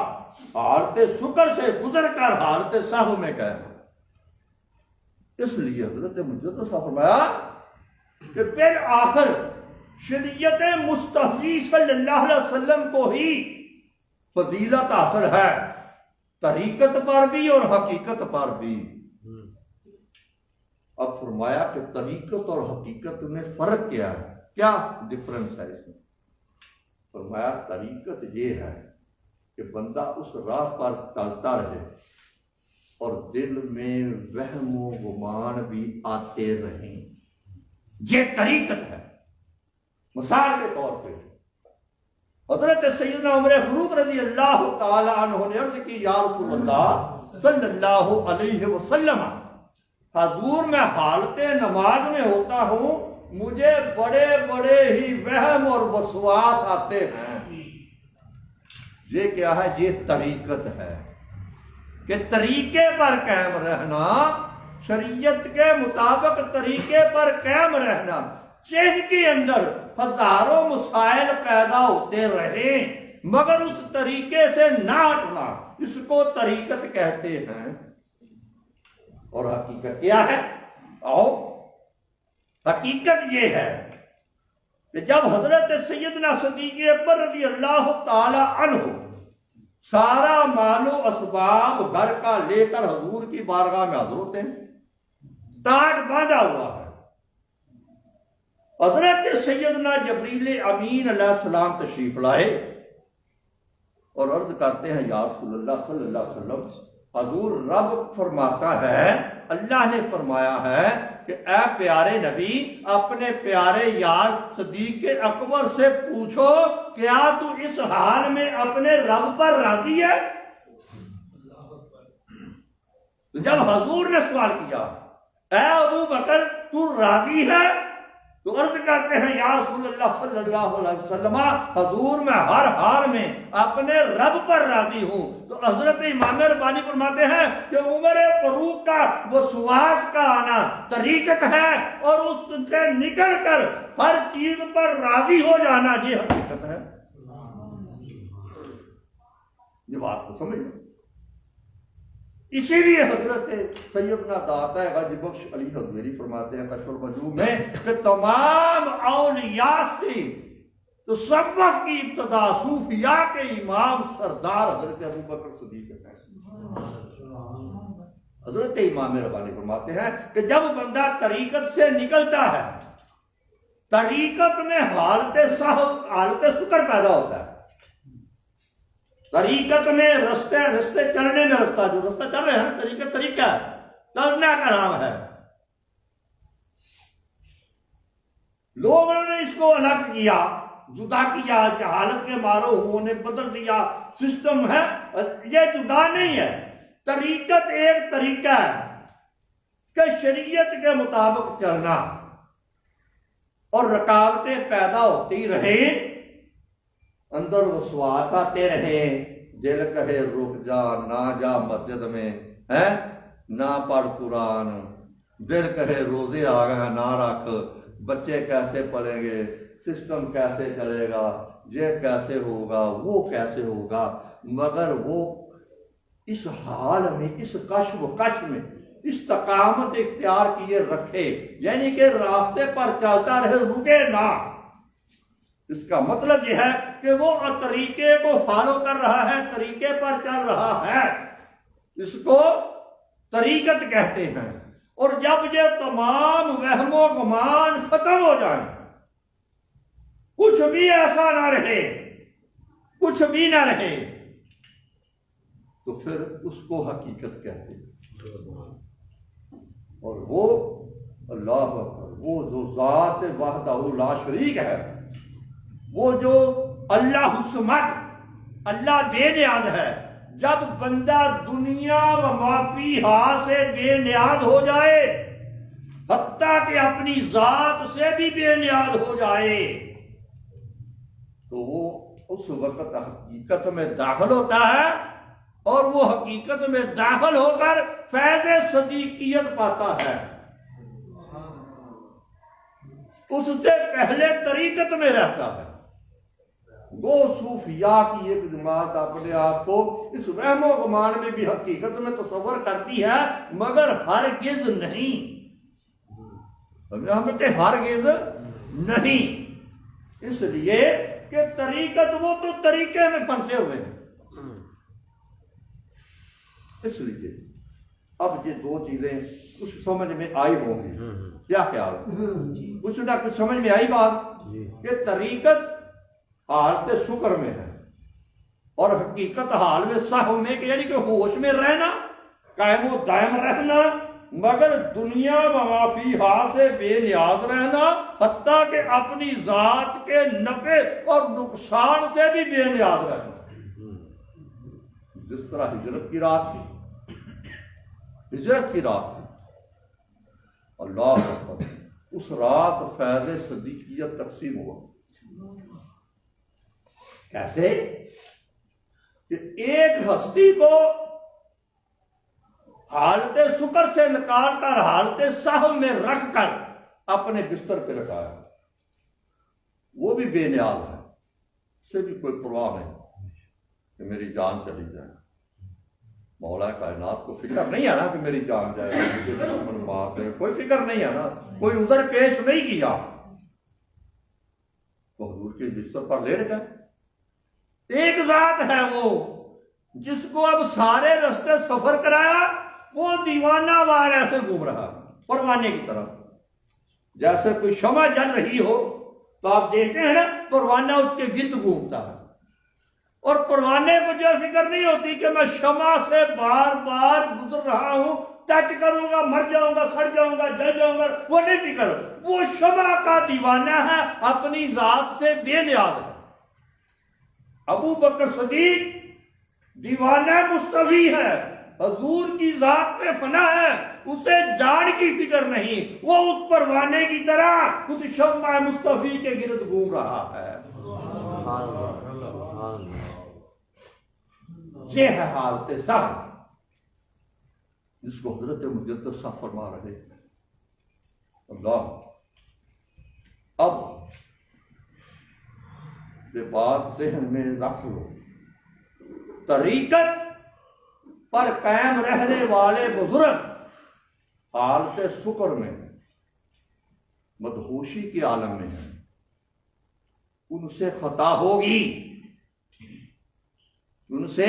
حالت سکر سے گزر کر حالت سہو میں گئے۔ اس لیے حضرت مجدد صاحب فرمایا کہ پھر آخر شریعت مصطفی صلی اللہ علیہ وسلم کو ہی فضیلت حاصل ہے، طریقت پر بھی اور حقیقت پر بھی۔ اب فرمایا کہ طریقت اور حقیقت میں فرق کیا ہے، کیا ڈفرنس ہے اس میں؟ فرمایا طریقت یہ ہے کہ بندہ اس راہ پر چلتا رہے اور دل میں وہم و گمان بھی آتے رہیں، یہ طریقت ہے۔ مثال کے طور پہ حضرت سیدنا عمر فاروق رضی اللہ تعالی عنہ نے عرض کی، یا رسول اللہ صلی اللہ علیہ وسلم، حضور میں حالت نماز میں ہوتا ہوں، مجھے بڑے بڑے ہی وہم اور وسواس آتے ہیں۔ یہ کیا ہے؟ یہ طریقت ہے کہ طریقے پر قائم رہنا شریعت کے مطابق طریقے پر قائم رہنا، چین کے اندر ہزاروں مسائل پیدا ہوتے رہے مگر اس طریقے سے نہ ہٹنا، اس کو طریقت کہتے ہیں۔ اور حقیقت کیا ہے؟ حقیقت یہ ہے کہ جب حضرت سیدنا صدیق اکبر رضی اللہ تعالی عنہ سارا مال و اسباب گھر کا لے کر حضور کی بارگاہ میں حاضر ہوتے ہیں، تاج باندھا ہوا ہے، حضرت سیدنا جبریل امین علیہ السلام تشریف لائے اور عرض کرتے ہیں یا رسول اللہ صلی اللہ علیہ وسلم، حضور رب فرماتا ہے، اللہ نے فرمایا ہے کہ اے پیارے نبی اپنے پیارے یار صدیق اکبر سے پوچھو کیا تو اس حال میں اپنے رب پر راضی ہے؟ جب حضور نے سوال کیا اے ابو بکر تو راضی ہے، تو عرض کرتے ہیں یا رسول اللہ صلی اللہ علیہ وسلم حضور میں ہر حال میں اپنے رب پر راضی ہوں۔ تو حضرت امام ربانی فرماتے ہیں کہ عمر فاروق کا وسواس کا آنا طریقت ہے اور اس سے نکل کر ہر چیز پر راضی ہو جانا یہ حقیقت ہے۔ یہ بات کو سمجھ لو۔ اسی لیے حضرت سیدنا داتا غازی بخش علی حضوری فرماتے ہیں کشف الوجوہ میں کہ تمام اولیاء سے تصوف کی ابتدا صوفیاء کے امام سردار حضرت ابوبکر صدیق ہیں۔ حضرت امام ربانی فرماتے ہیں کہ جب بندہ طریقت سے نکلتا ہے، طریقت میں حالت شکر پیدا ہوتا ہے، طریقت میں رستے چلنے میں جو رستہ چل رہے ہیں طریقہ ہے، چلنے کا نام ہے۔ لوگوں نے اس کو الگ کیا، جدا کیا، جہالت کے مارو ہونے بدل دیا، سسٹم ہے، یہ جدا نہیں ہے۔ طریقت ایک طریقہ ہے کہ شریعت کے مطابق چلنا، اور رکاوٹیں پیدا ہوتی رہیں، اندر وسواس آتے رہے، دل کہے رک جا، نہ جا مسجد میں، نہ پڑھ قرآن، دل کہے روزے آ گئے نہ رکھ، بچے کیسے پڑھیں گے، سسٹم کیسے چلے گا، یہ کیسے ہوگا، وہ کیسے ہوگا، مگر وہ اس حال میں، اس کشف و کش میں استقامت اختیار کیے رکھے، یعنی کہ راستے پر چلتا رہے، رکے نہ۔ اس کا مطلب یہ ہے کہ وہ طریقے کو فالو کر رہا ہے، طریقے پر چل رہا ہے، اس کو طریقت کہتے ہیں۔ اور جب یہ تمام وہم و گمان ختم ہو جائیں، کچھ بھی ایسا نہ رہے، کچھ بھی نہ رہے، تو پھر اس کو حقیقت کہتے ہیں۔ اور وہ اللہ اکبر، وہ جو ذات وحدہ لا شریک ہے، وہ جو اللہ الصمد، اللہ بے نیاز ہے، جب بندہ دنیا و ما فیہا سے بے نیاز ہو جائے، حتیٰ کہ اپنی ذات سے بھی بے نیاز ہو جائے، تو وہ اس وقت حقیقت میں داخل ہوتا ہے، اور وہ حقیقت میں داخل ہو کر فیض صدیقیت پاتا ہے۔ اس سے پہلے طریقت میں رہتا ہے۔ وہ صوفیاء کی ایک جماعت اپنے آپ کو اس وہم و گمان میں بھی حقیقت میں تصور کرتی ہے، مگر ہرگز نہیں، ہرگز نہیں، اس لیے کہ طریقت وہ تو طریقے میں پھنسے ہوئے ہیں۔ اس لیے اب یہ دو چیزیں کچھ سمجھ میں آئی ہوں گی، کیا خیال ہے؟ کچھ نہ کچھ سمجھ میں آئی بات کہ طریقت حالت شکر میں ہے، اور حقیقت حال میں سہو میں، یعنی کہ ہوش میں رہنا، قائم و دائم رہنا، مگر دنیا و ما فیہا سے بے نیاز رہنا، حتیٰ کہ اپنی ذات کے نفع اور نقصان سے بھی بے نیاز رہنا۔ جس طرح ہجرت کی رات تھی، ہجرت کی رات تھی، اللہ اکبر، اس رات فیض صدیقیت تقسیم ہوا۔ کیسے کہ ایک ہستی کو حالت سکر سے نکال کر حالت صحو میں رکھ کر اپنے بستر پہ رکھایا، وہ بھی بے نیاز ہے، اس سے بھی کوئی پرواہ نہیں کہ میری جان چلی جائے۔ مولا کائنات کو فکر نہیں ہے نا کہ میری جان جائے، مجھے دشمن مار دے، کوئی فکر نہیں ہے نا، کوئی ادھر پیش نہیں کیا، تو حضور کے بستر پر لیٹ گئے۔ ایک ذات ہے وہ جس کو اب سارے رستے سفر کرایا، وہ دیوانہ وار ایسے گھوم رہا پروانے کی طرح، جیسے کوئی شمع جل رہی ہو تو آپ دیکھتے ہیں نا پروانہ اس کے گرد گھومتا ہے، اور پروانے کو جو فکر نہیں ہوتی کہ میں شمع سے بار بار گزر رہا ہوں، ٹچ کروں گا مر جاؤں گا، سڑ جاؤں گا، جل جاؤں گا، وہ نہیں فکر، وہ شمع کا دیوانہ ہے، اپنی ذات سے بے نیاز ہے۔ ابو بکر صدیق دیوانہ مصطفی ہے، حضور کی ذات پہ فنا ہے، اسے جان کی فکر نہیں، وہ اس پروانے کی طرح اس شمع مصطفی کے گرد گھوم رہا ہے۔ یہ ہے حالت صحو جس کو حضرت مجدد صاحب فرما رہے ہیں۔ اللہ، اب یہ بات ذہن میں رکھ لو، طریقت پر قائم رہنے والے بزرگ حالت سکر میں، مدہوشی کے عالم میں ہیں، ان سے خطا ہوگی، ان سے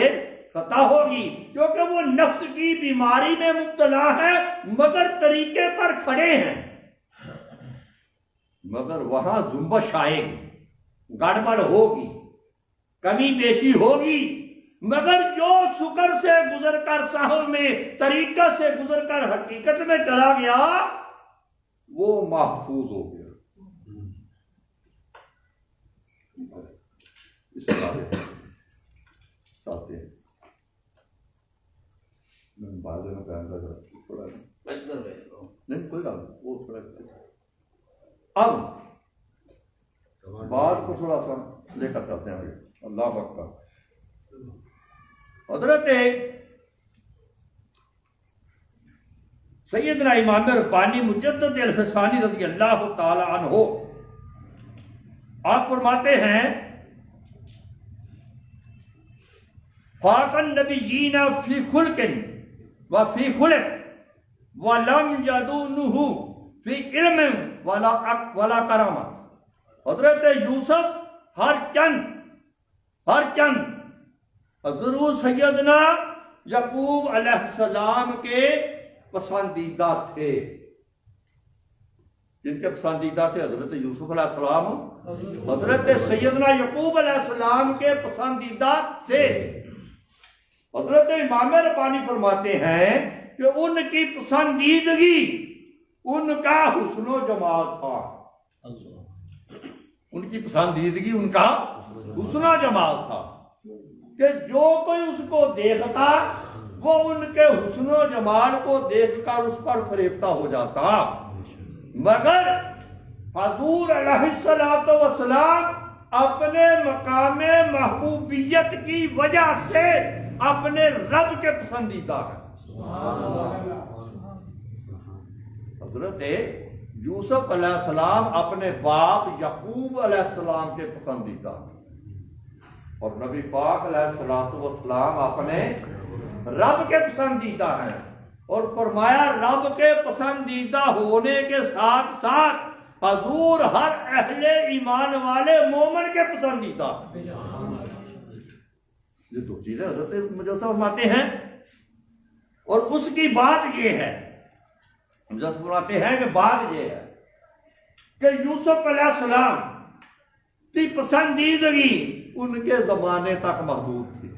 خطا ہوگی، کیونکہ وہ نفس کی بیماری میں مبتلا ہے، مگر طریقے پر کھڑے ہیں، مگر وہاں زنبش آئے گی، گڑبڑ ہوگی، کمی بیشی ہوگی، مگر جو سکر سے گزر کر صحو میں، طریقت سے گزر کر حقیقت میں چلا گیا، وہ محفوظ ہو گیا۔ اس بارے میں چاہتے ہیں میں بعد میں بیان کر رہا ہوں، تھوڑا نہیں کوئی بات نہیں، وہ تھوڑا اب بات کو تھوڑا سا لے کر چلتے ہیں آگے۔ اللہ اکبر۔ حضرت سیدنا امام ربانی مجدد الفسانی رضی اللہ تعالی عنہ آپ فرماتے ہیں، فاق النبیین فی خلق وفی خلق ولم یدونہ فی علم ولا کرامہ۔ حضرت یوسف ہر چند حضرت سیدنا یعقوب علیہ السلام کے پسندیدہ تھے۔ جن کے پسندیدہ تھے حضرت یوسف علیہ السلام، حضرت سیدنا یعقوب علیہ السلام کے پسندیدہ تھے۔ حضرت امام ربانی فرماتے ہیں کہ ان کی پسندیدگی ان کا حسن و جمال تھا، ان کی پسندیدگی ان کا حسن و جمال تھا، کہ جو کوئی اس کو دیکھتا وہ ان کے حسن و جمال کو دیکھ کر اس پر فریفتہ ہو جاتا، مگر حضور علیہ السلام اپنے مقام محبوبیت کی وجہ سے اپنے رب کے پسندیدہ ہیں۔ حضرت یوسف علیہ السلام اپنے باپ یعقوب علیہ السلام کے پسندیدہ ہیں، اور نبی پاک علیہ السلام اپنے رب کے پسندیدہ ہیں، اور فرمایا رب کے پسندیدہ ہونے کے ساتھ ساتھ حضور ہر اہل ایمان والے مومن کے پسندیدہ ہیں۔ یہ دو چیزیں حضرت مجدد فرماتے ہیں، اور اس کی بات یہ ہے، مجدد فرماتے ہیں کہ بات یہ ہے کہ یوسف علیہ السلام کی پسندیدگی ان کے زمانے تک محدود تھی۔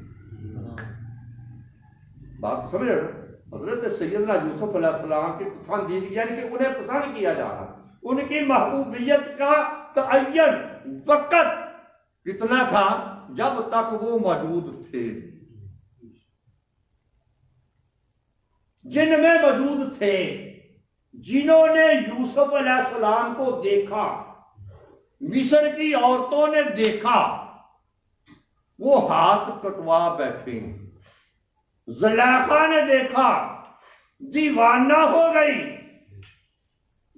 بات سمجھ رہے ہو؟ حضرت سیدنا یوسف علیہ السلام کی پسندیدگی یعنی کہ انہیں پسند کیا جا رہا، ان کی محبوبیت کا تعین وقت کتنا تھا جب تک وہ موجود تھے، جن میں موجود تھے، جنہوں نے یوسف علیہ السلام کو دیکھا، مصر کی عورتوں نے دیکھا، وہ ہاتھ کٹوا بیٹھے۔ زلیخا نے دیکھا دیوانہ ہو گئی،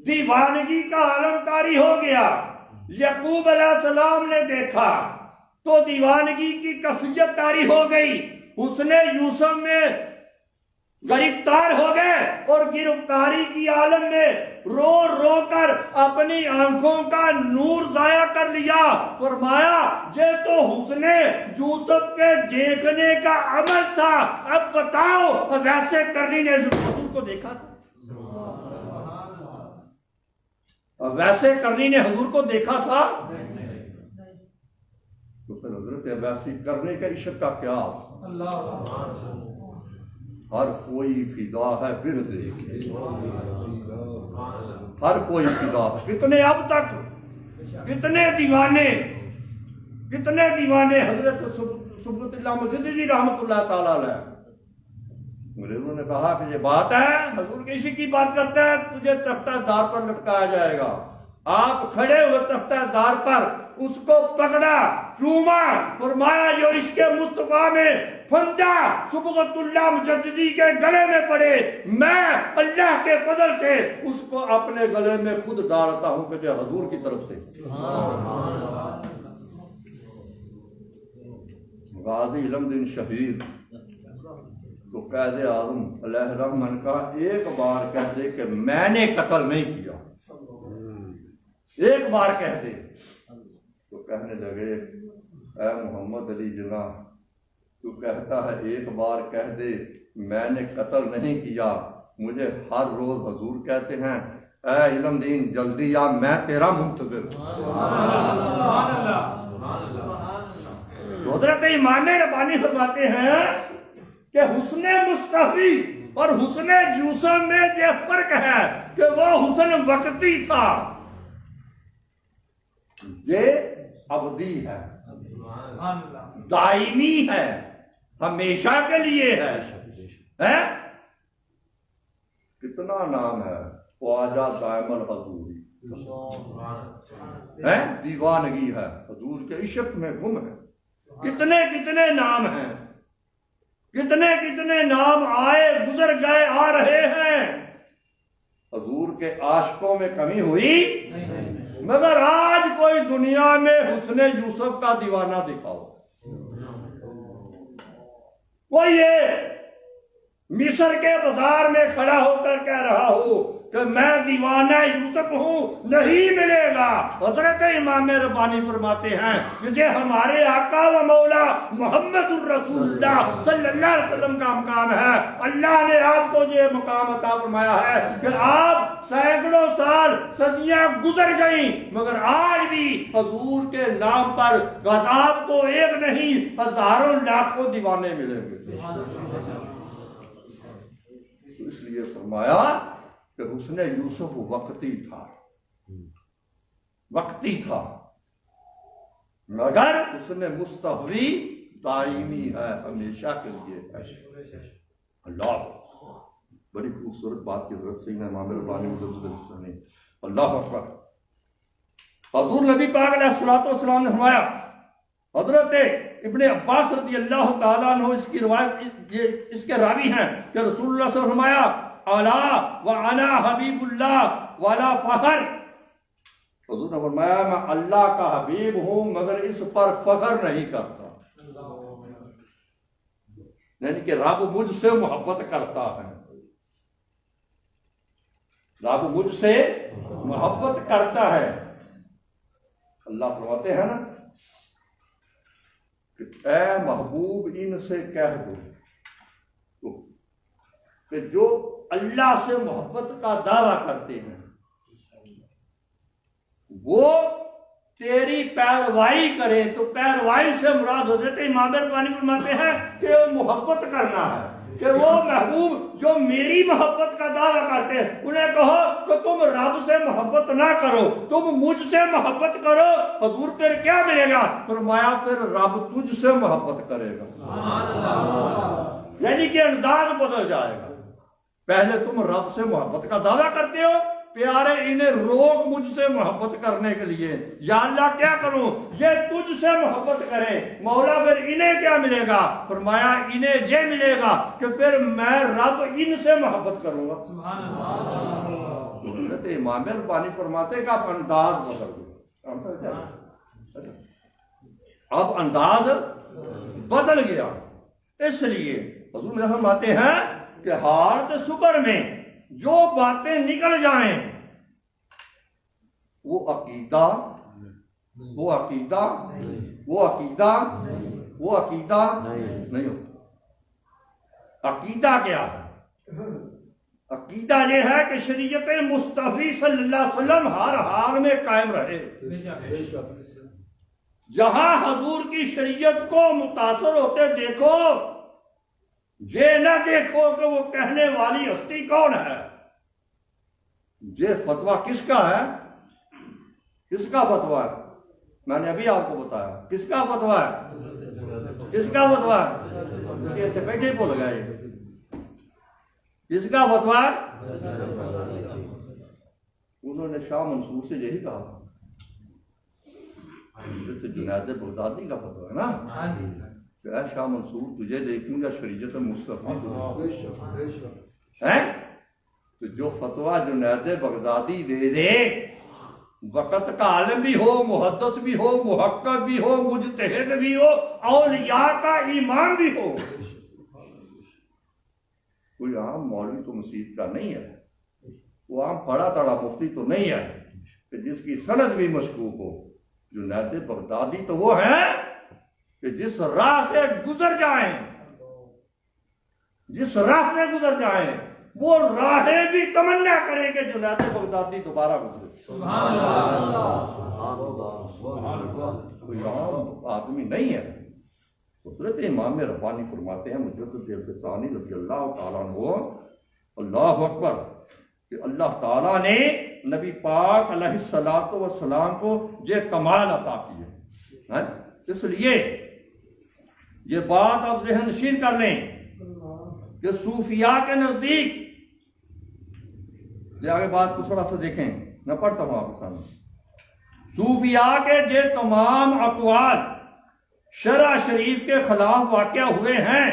دیوانگی کا عالم طاری ہو گیا۔ یعقوب علیہ السلام نے دیکھا تو دیوانگی کی کیفیت طاری ہو گئی، حسن یوسف میں گرفتار ہو گئے اور گرفتاری کی عالم میں رو رو کر اپنی آنکھوں کا نور ضائع کر لیا۔ فرمایا یہ تو حسن یوسف کے دیکھنے کا عمل تھا، اب بتاؤ ویسے کرنی نے حضور کو دیکھا تھا؟ ویسے کرنی نے حضور کو دیکھا تھا؟ تو پھر حضرت ویسے کرنے کا عشق کا کیا؟ ہر کوئی فدا ہے پھر دیکھے، ہر کوئی فدا ہے۔ کتنے اب تک کتنے دیوانے حضرت سبحت اللہ مجددی رحمت اللہ تعالیٰ علیہ، انگریزوں نے کہا کہ یہ بات ہے حضور کسی کی بات کرتا ہے تجھے تختہ دار پر لٹکایا جائے گا۔ آپ کھڑے ہوئے تختہ دار پر، اس کو پکڑا، چوما، فرمایا جو عشق مصطفیٰ میں پھندا سبحت اللہ مجددی کے گلے میں پڑے، میں اللہ کے فضل سے اس کو اپنے گلے میں خود ڈالتا ہوں کہ جو حضور کی طرف سے۔ غازی علم دین شہید تو قائد اعظم علیہ الرحمہ نے کہا ایک بار کہہ دے کہ میں نے قتل نہیں کیا، ایک بار کہہ دے۔ تو کہنے لگے اے محمد علی جناح تو کہتا ہے ایک بار کہہ دے میں نے قتل نہیں کیا، مجھے ہر روز حضور کہتے ہیں اے علم دین جلدی آ میں تیرا منتظر ہوں۔ حضرت امام ربانی فرماتے ہیں کہ حسن مستحوی اور حسن یوسف میں یہ فرق ہے کہ وہ حسن وقتی تھا، یہ ابدی ہے، دائمی ہے، ہمیشہ کے لیے ہے۔ کتنا نام ہے خواجہ دائم الحضوری، دیوانگی ہے، حضور کے عشق میں گم ہے۔ کتنے کتنے نام ہیں، کتنے کتنے نام آئے گزر گئے آ رہے ہیں، حضور کے عاشقوں میں کمی ہوئی مگر آج کوئی دنیا میں حسن یوسف کا دیوانہ دکھاؤ، کوئی یہ مصر کے بازار میں کھڑا ہو کر کہہ رہا ہو کہ میں دیوانہ یوسف ہوں، نہیں ملے گا۔ حضرت امام ربانی فرماتے ہیں کہ یہ ہمارے آقا و مولا محمد الرسول اللہ صلی اللہ علیہ وسلم کا مقام ہے۔ اللہ نے آپ کو یہ مقام عطا فرمایا ہے کہ آپ سینکڑوں سال صدیاں گزر گئیں مگر آج بھی حضور کے نام پر آپ کو ایک نہیں ہزاروں لاکھوں دیوانے ملیں گے۔ اس لیے فرمایا کہ حسن یوسف وقتی تھا، وقتی تھا، مگر حسن مستحوی دائمی ہے، ہمیشہ کے لیے ہے۔ اللہ بڑی خوبصورت بات کی حضرت سیدنا امام ربانی نے اللہ اکبر۔ حضور نبی پاک علیہ الصلوۃ والسلام نے فرمایا، حضرت ابن عباس رضی اللہ تعالیٰ عنہ اس کی روایت اس کے راوی ہیں کہ رسول اللہ صلی اللہ علیہ وسلم نے فرمایا الا وانا حبیب اللہ ولا فخر، حضور نے فرمایا میں اللہ کا حبیب ہوں مگر اس پر فخر نہیں کرتا، یعنی کہ رب مجھ سے محبت کرتا ہے، رب مجھ سے محبت کرتا ہے۔ اللہ فرماتے ہیں نا کہ اے محبوب ان سے کہہ دو کہ جو اللہ سے محبت کا دعویٰ کرتے ہیں وہ تیری پیروائی کرے، تو پیروائی سے مراد حضرت امام ربانی فرماتے ہیں کہ محبت کرنا ہے، کہ وہ محبوب جو میری محبت کا دعویٰ کرتے ہیں انہیں کہو کہ تم رب سے محبت نہ کرو، تم مجھ سے محبت کرو، حضور پھر کیا ملے گا؟ فرمایا پھر رب تجھ سے محبت کرے گا، یعنی کہ انداز بدل جائے گا۔ پہلے تم رب سے محبت کا دعویٰ کرتے ہو پیارے انہیں روک مجھ سے محبت کرنے کے لیے، یا اللہ کیا کروں، یہ تجھ سے محبت کرے، مولا پھر انہیں کیا ملے گا؟ فرمایا انہیں یہ ملے گا کہ پھر میں رب ان سے محبت کروں گا۔ حضرت امام ربانی فرماتے کہ اب انداز بدل گیا، اب انداز بدل گیا۔ اس لیے حضور فرماتے ہیں کہ حالت سکر میں جو باتیں نکل جائیں وہ عقیدہ نہیں ہوتا۔ عقیدہ کیا ہے؟ عقیدہ یہ ہے کہ شریعت مصطفی صلی اللہ علیہ وسلم ہر حال میں قائم رہے۔ جہاں حضور کی شریعت کو متاثر ہوتے دیکھو، یہ نہ دیکھو کہ وہ کہنے والی ہستی کون ہے۔ یہ فتویٰ کس کا ہے؟ کس کا فتویٰ ہے؟ میں نے ابھی آپ کو بتایا کس کا فتویٰ ہے؟ کس کا فتویٰ ہے؟ یہ بیٹھے بول گئے، کس کا فتویٰ ہے؟ انہوں نے شاہ منصور سے یہی کہا، یہ تو جنید بغدادی کا فتویٰ ہے نا، کہ اے شاہ منصور تجھے دیکھوں گا شریعت مصطفی ہے، تو جو فتویٰ جنید بغدادی دے دے، وقت کا عالم بھی ہو، محدث بھی ہو، محقق بھی ہو، مجتہد بھی ہو، اولیاء کا ایمان بھی ہو، کوئی عام مولوی تو مسجد کا نہیں ہے، وہ عام پڑھا تڑا مفتی تو نہیں ہے کہ جس کی سند بھی مشکوک ہو۔ جنید بغدادی تو وہ ہے کہ جس راہ سے گزر جائیں، جس راہ سے گزر جائیں وہ راہیں بھی تمنا کریں کہ جنید بغدادی دوبارہ گزرے۔ سبحان اللہ، کوئی عام آدمی نہیں ہے۔ حضرت امام ربانی فرماتے ہیں مجدد الفسانی رضی اللہ تعالیٰ عنہ، اللہ اکبر، کہ اللہ تعالیٰ نے نبی پاک علیہ السلام کو یہ کمال عطا کیے۔ اس لیے یہ بات اب ذہن نشین کر لیں کہ صوفیاء کے نزدیک، یہ آگے بات کو تھوڑا سا دیکھیں، میں پڑھتا ہوں آپ کے سامنے، صوفیاء کے یہ تمام اقوال شرع شریف کے خلاف واقع ہوئے ہیں،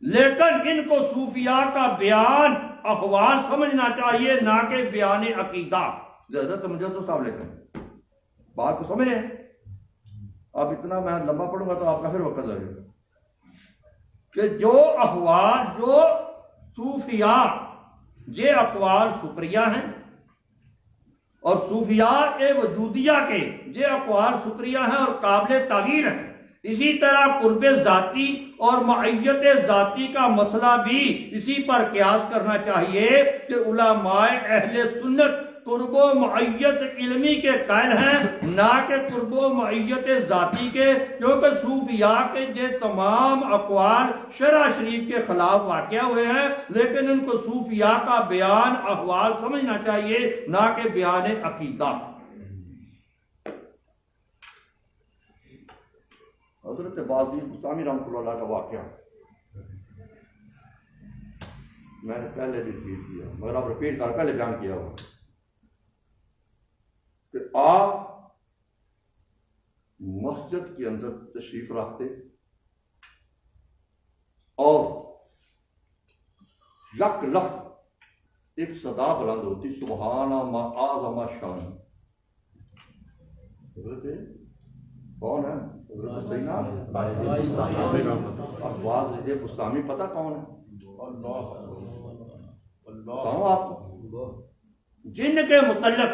لیکن ان کو صوفیاء کا بیان اقوال سمجھنا چاہیے، نہ کہ بیان عقیدہ۔ حضرت مجدد صاحب لکھیں، بات کو سمجھیں، اب اتنا میں لمبا پڑھوں گا تو آپ کا پھر وقت لگے گا، کہ جو احوال، جو صوفیاء یہ اقوال شکریہ ہیں، اور صوفیاء وجودیہ کے یہ اقوال شکریہ ہیں اور قابل تعبیر ہیں۔ اسی طرح قرب ذاتی اور معیت ذاتی کا مسئلہ بھی اسی پر قیاس کرنا چاہیے کہ علماء اہل سنت قرب و معیت علمی کے قائل ہیں، نہ کہ قرب و معیت ذاتی کے، کیونکہ صوفیاء کے یہ تمام اقوال شرع شریف کے خلاف واقع ہوئے ہیں، لیکن ان کو صوفیاء کا بیان احوال سمجھنا چاہیے، نہ کہ بیان عقیدہ۔ حضرت بازی بستامی رحمۃ اللہ علیہ کا واقعہ میں نے پہلے بھی ریپیٹ کیا، مگر اب ریپیٹ کر پہلے بیان کیا ہوا کہ آپ مسجد کے اندر تشریف رکھتے اور یک لخت ایک صدا بلند ہوتی، سبحان ما اعظم شان۔ حضرت کون ہے؟ حضرت سیدنا عباس بستامی، پتہ کون ہے؟ کہوں آپ کو، جن کے متعلق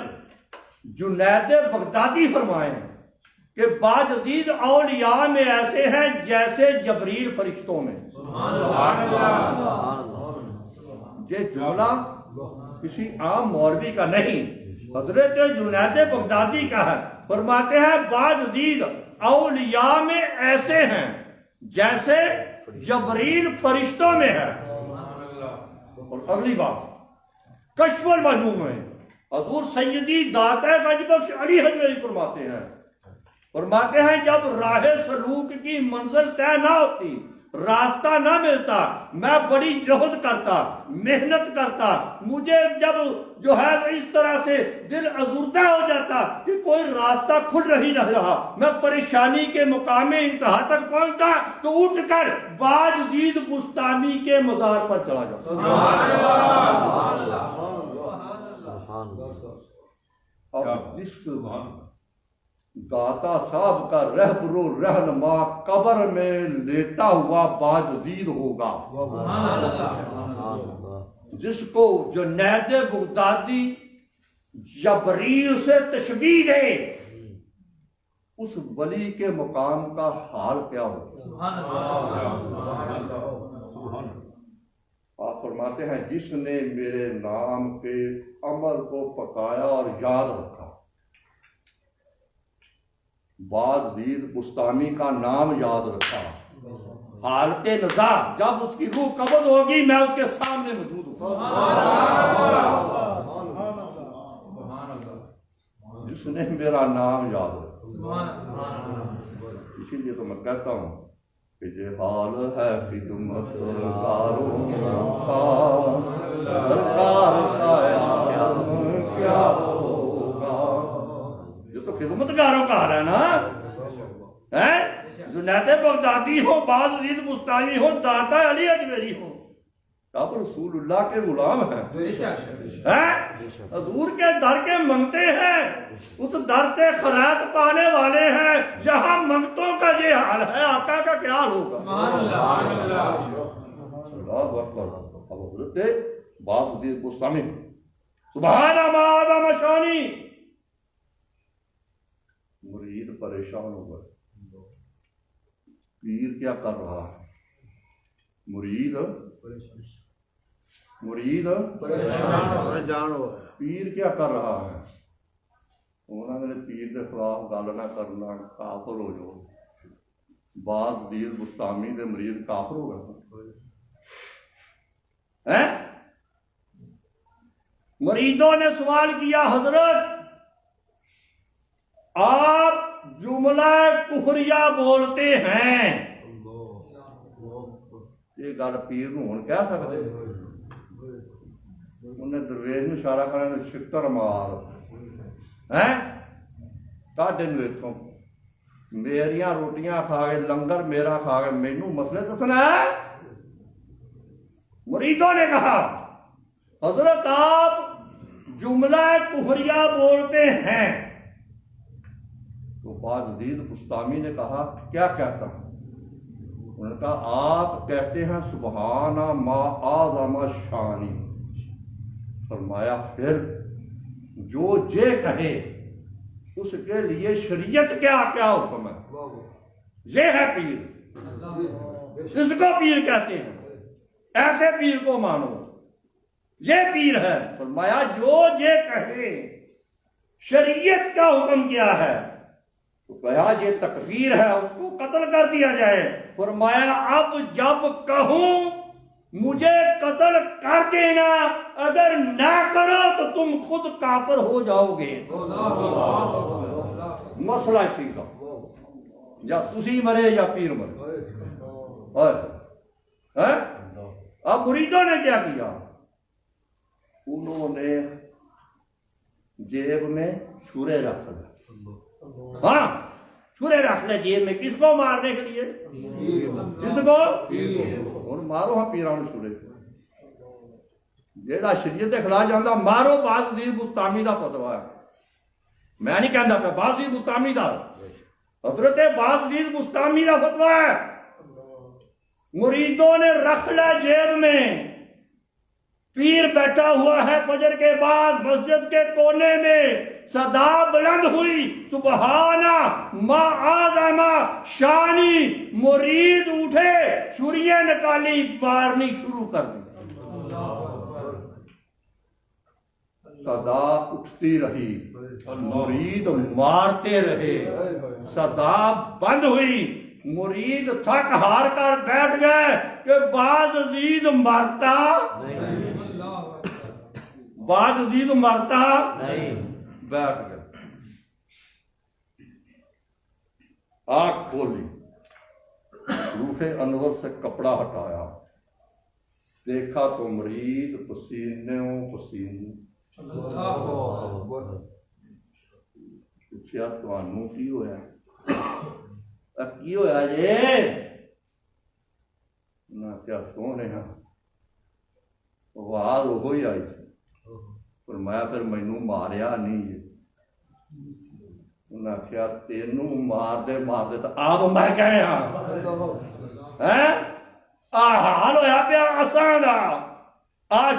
جنید بغدادی فرمائے ہیں کہ باجدید اولیاء میں ایسے ہیں جیسے جبریل فرشتوں میں۔ یہ جملہ کسی عام مولوی کا نہیں، حضرت جنید بغدادی کا ہے۔ فرماتے ہیں باجدید اولیاء میں ایسے ہیں جیسے جبریل فرشتوں میں ہے۔ اور اگلی بات کشف المعلوم ہے، حضور سیدی داتا گنج بخش علی حجویری فرماتے ہیں جب راہ سلوک کی منزل طے نہ ہوتی راستہ نہ ملتا، میں بڑی جہد کرتا، محنت کرتا، مجھے جب جو ہے وہ اس طرح سے دل ازردہ ہو جاتا کہ کوئی راستہ کھل ہی نہ رہا، میں پریشانی کے مقام انتہا تک پہنچتا تو اٹھ کر باجدید بستانی کے مزار پر چلا جاتا۔ اب جس داتا صاحب کا رہبر و رہنما قبر میں لیٹا ہوا باجدید ہوگا، جس کو جنید بغدادی جبریل سے تشبیہ دے، اس ولی کے مقام کا حال کیا ہوگا؟ آپ فرماتے ہیں جس نے میرے نام کے عمل کو پکایا اور یاد رکھا، باجدید بستانی کا نام یاد رکھا، حالت نزا جب اس کی روح قبض ہوگی میں اس کے سامنے موجود ہوں۔ جس نے میرا نام یاد رکھا، اسی لیے تو میں کہتا ہوں کہ یہ حال ہے خدمت کاروں کا، سرکار کا عالم کیا ہوگا۔ یہ تو خدمت کاروں کا حال ہے نا، جنید بغدادی ہو، باجدید بستانی ہو، داتا علی اجمیری ہو، آپ رسول اللہ کے غلام ہیں، حضور کے در کے منگتے ہیں، اس در سے خیرات پانے والے ہیں۔ جہاں منگتوں کا یہ حال ہے، آقا کا کیا حال ہوگا؟ اللہ اکبر۔ اب حضرت باجدید بستانی سبحان ما اعظم شانی، مرید پریشان ہو گئے، پیر کیا کر رہا ہے؟ مرید پیر کیا کر رہا ہے؟ انہوں نے پیر کے خلاف گل نہ کرنا، کافر ہو جاؤ۔ باجدید بستانی کے مرید کافر ہو گئے۔ مریدوں نے سوال کیا، حضرت آپ جملہ کفریہ بولتے ہیں، یہ گل پیر نو ہن کہہ سکتے؟ انہیں درویش نے اشارہ کرنا، چھتر مار کڈ نو اتوں، میریاں روٹیاں کھا کے، لنگر میرا کھا کے مینوں مسئلے دسنا ہے؟ مریدوں نے کہا حضرت آپ جملہ کفریہ بولتے ہیں۔ تو باجدید بستانی نے کہا کیا کہتا ہوں؟ انہوں نے کہا آپ کہتے ہیں سبحان ما اعظم شانی۔ فرمایا پھر جو یہ کہے اس کے لیے شریعت کیا کیا حکم ہے؟ یہ ہے پیر، اس کو پیر کہتے ہیں، ایسے پیر کو مانو، یہ پیر ہے۔ فرمایا جو یہ کہے شریعت کا حکم کیا ہے؟ تو کہا یہ تکفیر ہے، اس کو قتل کر دیا جائے۔ فرمایا اب جب کہوں مجھے قتل کر دینا، اگر نہ کرو تو تم خود کافر ہو جاؤ گے۔ مسئلہ اسی کا، یا تسی مرے یا پیر مرے۔ اب مریدوں نے کیا کیا؟ انہوں نے جیب میں چھرے رکھ لیا، چھرے رکھ لے جیب میں، کس کو مارنے کے لیے؟ کس کو؟ اور مارو ہاں پیران چھرے، جیڑا شریعت کے خلاف جاندہ مارو۔ باجدید بستانی دا فتویٰ ہے، میں نہیں کہندا پہ، باجدید بستانی دا، حضرت باجدید بستانی دا فتویٰ ہے۔ مریدوں نے رکھ لیا جیب میں، پیر بیٹھا ہوا ہے، فجر کے بعد مسجد کے کونے میں صدا بلند ہوئی، سبحان ما اعظم شانی۔ مرید اٹھے، چھریاں نکالی، مارنی شروع کر دی۔ صدا اٹھتی رہی، مرید مارتے رہے، صدا بند ہوئی، مرید تھک ہار کر بیٹھ گئے کہ باجدید مرتا باجدید مرتا نہیں، بیٹھ گئے۔ آنکھ کھولی، روح انور سے کپڑا ہٹایا، دیکھا تو مریض پسینوں پسینے، پوچھا تانوں کی ہویا؟ کی ہویا جی؟ انہاں کیا سونے ہاں آواز وہی آئی سی، فرمایا پھر مینوں ماریا نہیں جی؟ انہاں کیا تینوں مار دے تو آپ مر گئے ہاں؟ حال ہویا پیا اساں دا،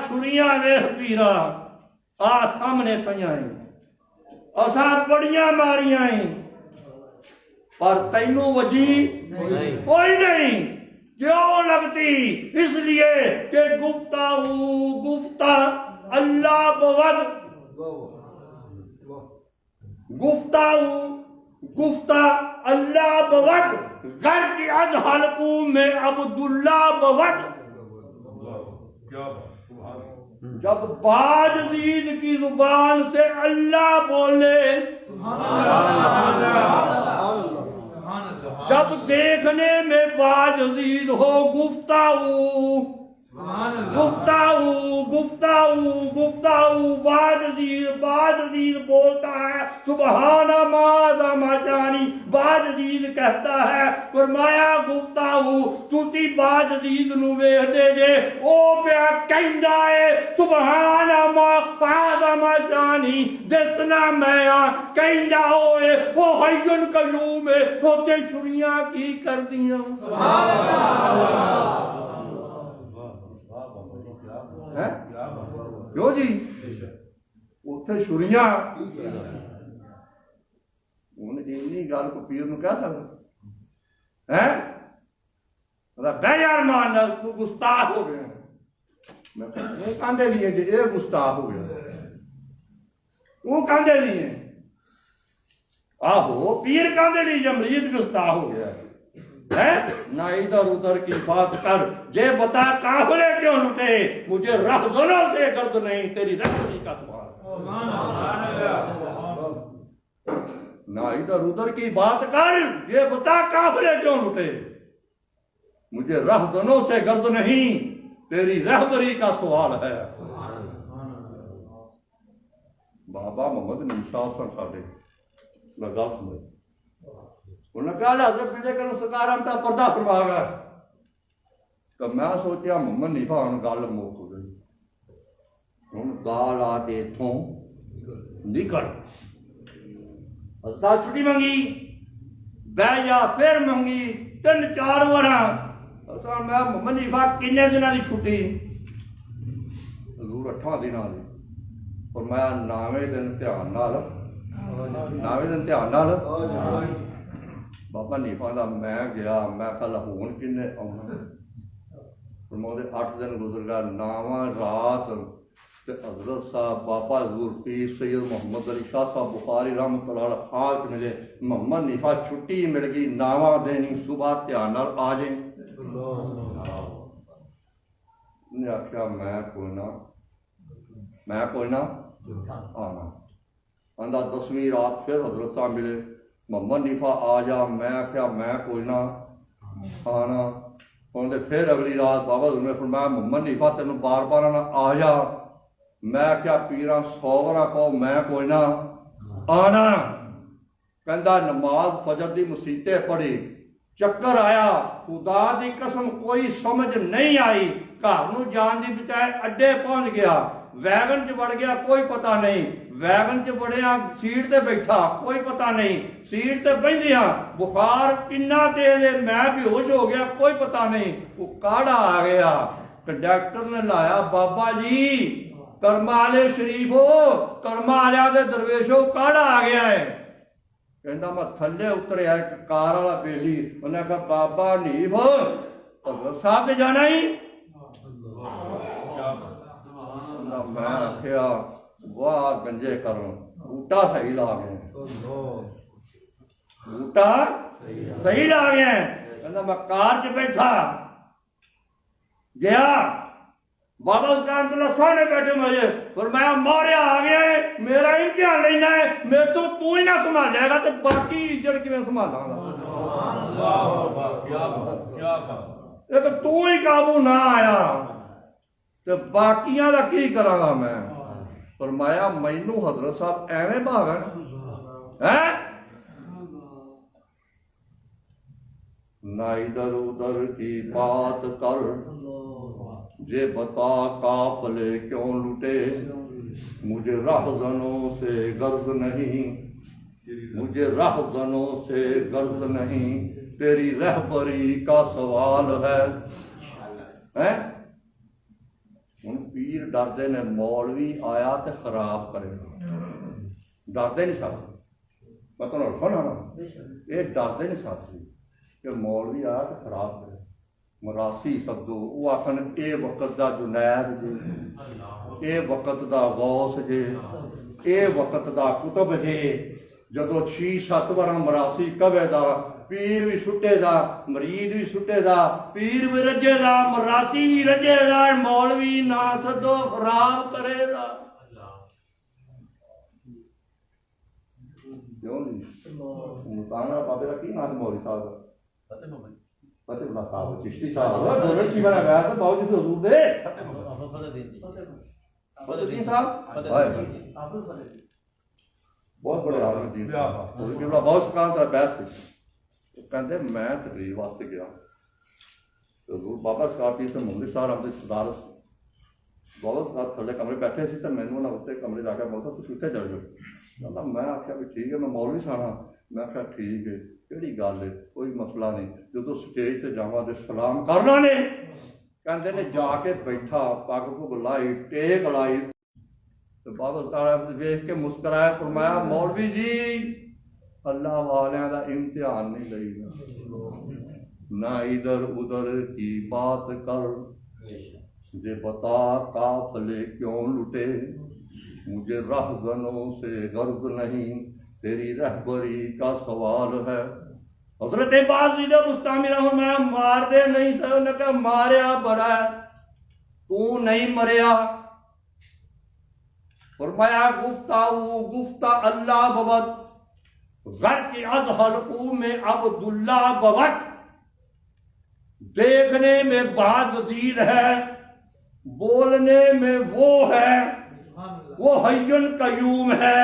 چھریاں ویکھ پیرا سامنے پیاں اساں بڑیاں ماریاں پر تینوں وجی کوئی نہیں، کیوں لگتی؟ اس لیے کہ گفتہ اللہ بود، گفتہ اللہ بود، گھر کی از حلقوں میں عبداللہ بود۔ جب باجدید کی زبان سے اللہ بولے، جب دیکھنے میں باجدید ہو گفتگو، باجدید بولتا ہے سبحان ماذا مچانی، باجدید کہتا ہے فرمایا گفتگو تسی باجدید نو ویکھ دے جے او پیا کہندا ہے سبحان ماذا مچانی، جتنا میں کہندا ہوئے وہ حی قیوم ہے، ہوتے چھریاں کی کر دیاں سبحان اللہ۔ کیوں جی اتنے چھریاں ہوں اینی گل کو پیر نو کہہ سکتا ہے بہ یار مان تو گستاخ ہو گیا، میں کہندے لیے جی یہ گستاخ ہو گیا، وہ کہندے لیے آہو پیر کہندے لیے جمرید گستاخ ہو گیا نہ ادھر ادھر کی بات کر، یہ بتا کافرے کیوں لٹے، مجھے رہزنوں سے گرد نہیں تیری رہزنی کا سوال، نہ ادھر ادھر کی بات کر، یہ بتا کافرے کیوں لٹے، مجھے رہزنوں سے گرد نہیں تیری رہبری کا سوال ہے۔ بابا محمد نشاط سن ساڈے لگا سمجھ، انہوں نے کہا حضرت مجھے کہ سرکار ہم تا پردہ فرما گیا، تو میں سوچیا محمد نہیں پا گل موک ہو گئی، ہوں گال آ کے اتوں نکل، حضرت چھٹی منگی بہ جا، پھر منگی 3-4 وراں، میں محمد نہیں پا کنے دنوں کی چھٹی؟ حضور 8 دنوں کی، اور میں 9ویں دن دھیان نال، 9ویں دن دھیان نال بابا نیفا دا میں گیا، میں کہا ہون کنے آنا، فرماؤں 8 دن گزر گیا، 9واں رات حضرت صاحب بابا حضور پیر سید محمد علی شاہ صاحب بخاری رحمۃ اللہ علیہ خاک ملے، محمد نیفا چھٹی مل گئی، 9واں دن ہی صبح دھیان نال آ جائیں، انہیں آخیا میں کوئی نہ آنا، اندھا 10ویں رات پھر حضرت صاحب ملے، محمد نیفا آ جا، میں آخیا میں کوئی نہ آنا، انہوں نے پھر اگلی رات بابا حضور نے فرمایا محمد نیفا تینوں بار بار آنا آ جا، میں آخیا پیراں 100 بار کہو میں کوئی نہ آنا، کہندا نماز فجر دی مسیتیں پڑھی، چکر آیا، خدا دی قسم کوئی سمجھ نہیں آئی، گھر نو جان دی بچائے اڈے پہنچ گیا، ویگن چ بڑھ گیا کوئی پتہ نہیں، ویگن چ بڑھیا سیٹ تے بیٹھا کوئی پتہ نہیں، سیٹ تے بہندیاں بخار کنا تیز ہے، میں بھی ہوش ہو گیا کوئی پتہ نہیں، وہ کاڑا آ گیا، کنڈکٹر نے لایا بابا جی کرما والے شریفو، کرما والے دے درویشو کاڑا آ گیا ہے، کہندا میں تھلے اتریا ایک کار والا بیلی، انہوں نے کہا بابا نیف حضرت صاحب تے جانا ہی، میں آخیا واہ گنجے کروں بوٹا صحیح لا گئے، بوٹا صحیح لا گئے، کہندا میں کار چ بیٹھا گیا، بابا اسلام اللہ سامنے بیٹھے مجھے فرمایا ماریا آ گیا ہے میرا امتحان لینا ہے میں تو ہی نہ سنبھالے گا تو باقی جڑ کے میں سنبھالاں گا تو ہی قابو نہ آیا تو باقیاں دا کی کراں گا میں فرمایا مینوں حضرت صاحب ایویں بھاگن ہیں نہ ادھر ادھر کی بات کر یہ بتا قافلے کیوں لٹے مجھے رہزنوں سے غرض نہیں مجھے رہزنوں سے غرض نہیں تیری رہبری کا سوال ہے ہن پیر ڈردے نے مولوی آیا تے خراب کرے ڈردے نہیں سکتے پتہ نہ رکھنا یہ ڈردے نہیں سکتے کہ مولوی آیا تے خراب کرے مراسی سدو وہ آخن اے وقت دا جنید جے اے وقت دا غوث جے اے وقت دا کتب جے جدو 6-7 وار مراسی کبے دا پیر بھی سٹے دا مرید بھی سٹے دا پیر بھی رجے دا مراسی بھی رجے دا مولوی نہ سدو خراب کرے دا کیوں نہیں مطانہ پاپے دا کی نام مولوی صاحب فتح اللہ صاحب چشتی صاحب دونوں چیزیں لگایا تھا باؤ جی سے حضور دے فتح الدین صاحب بہت بڑے عالم دین حضور کی بہت سکان طرح بیعت سے کہتے ہیں میں تقریر واسطے گیا حضور بابا سکارپی سے مندر صاحب ہم سے صدارت بابا سکار تھلے کمرے بیٹھے سی تو میں نے اتنے کمرے جا کے بولتا تو اتنے چل جاؤ میں آخیا بھی ٹھیک ہے میں مولوی سانا میں آخیا ٹھیک ہے کہڑی گل ہے کوئی مسئلہ نہیں جدو سٹیج تے جاواں تے سلام کرنا نے کہندے نے جا کے بیٹھا پگ پگ لائی ٹیک لائی تو بابا صاحب دیکھ کے مسکرایا فرمایا مولوی جی اللہ والیاں دا امتحان نہیں لئی نہ ادھر ادھر کی بات کر یہ بتا قافلے کیوں لٹے مجھے رہزنوں سے غرض نہیں تیری رہبری کا سوال ہے حضرت بازید بستامی رحمہ اللہ مار دے نہیں سو نے کہا ماریا بڑا ہے تو نہیں مریا فرمایا گفتہ اللہ بوت غر کی از حلقوں میں عبداللہ بوت دیکھنے میں بازدید ہے بولنے میں وہ ہے وہ حی قیوم ہے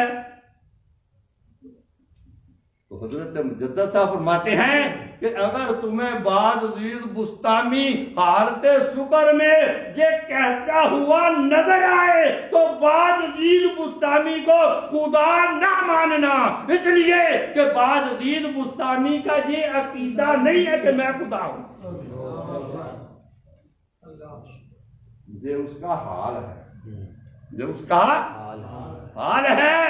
تو حضرت مجدد صاحب فرماتے ہیں کہ اگر تمہیں بازدید بستامی حالت سکر میں یہ کہتا ہوا نظر آئے تو بازدید بستامی کو خدا نہ ماننا اس لیے کہ بازدید بستامی کا یہ عقیدہ نہیں ہے کہ میں خدا ہوں یہ اس کا حال ہے یہ اس کا حال ہے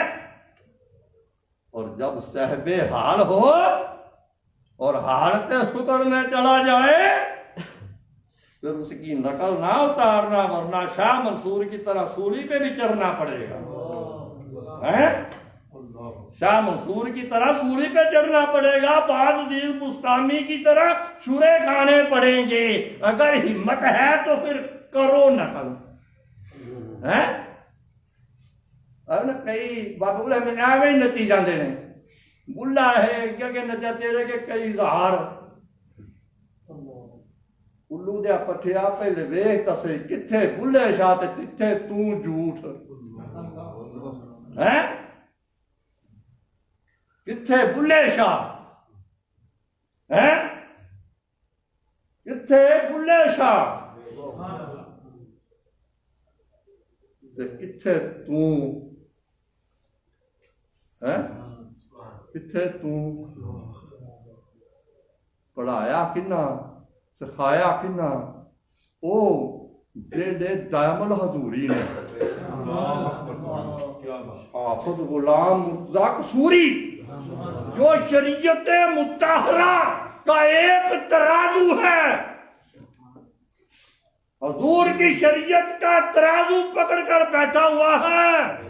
اور جب صاحب حال ہو اور حالت شکر میں چلا جائے پھر اس کی نقل نہ اتارنا ورنہ شاہ منصور کی طرح سولی پہ بھی چڑھنا پڑے گا شاہ منصور کی طرح سولی پہ چڑھنا پڑے گا بازدید بستامی کی طرح شورے کھانے پڑیں گے اگر ہمت ہے تو پھر کرو نقل کئی بابا بولے میں ایویں ہی نچی جاندے نے بلا ہے کہ نچا تیرے کے کئی اظہار الو دیا پٹھیا پہلے ویکھ تے صحیح کتھے بلے شاہ تے کتھے تو جھوٹ ہیں کتھے بلے شاہ ہیں کتھے بلے شاہ کتھے تو پڑھایا کنا سکھایا کنا او جیڑے دائم الحضوری نے حافظ غلام مرتضیٰ قصوری جو شریعت مطہرہ کا ایک ترازو ہے حضور کی شریعت کا ترازو پکڑ کر بیٹھا ہوا ہے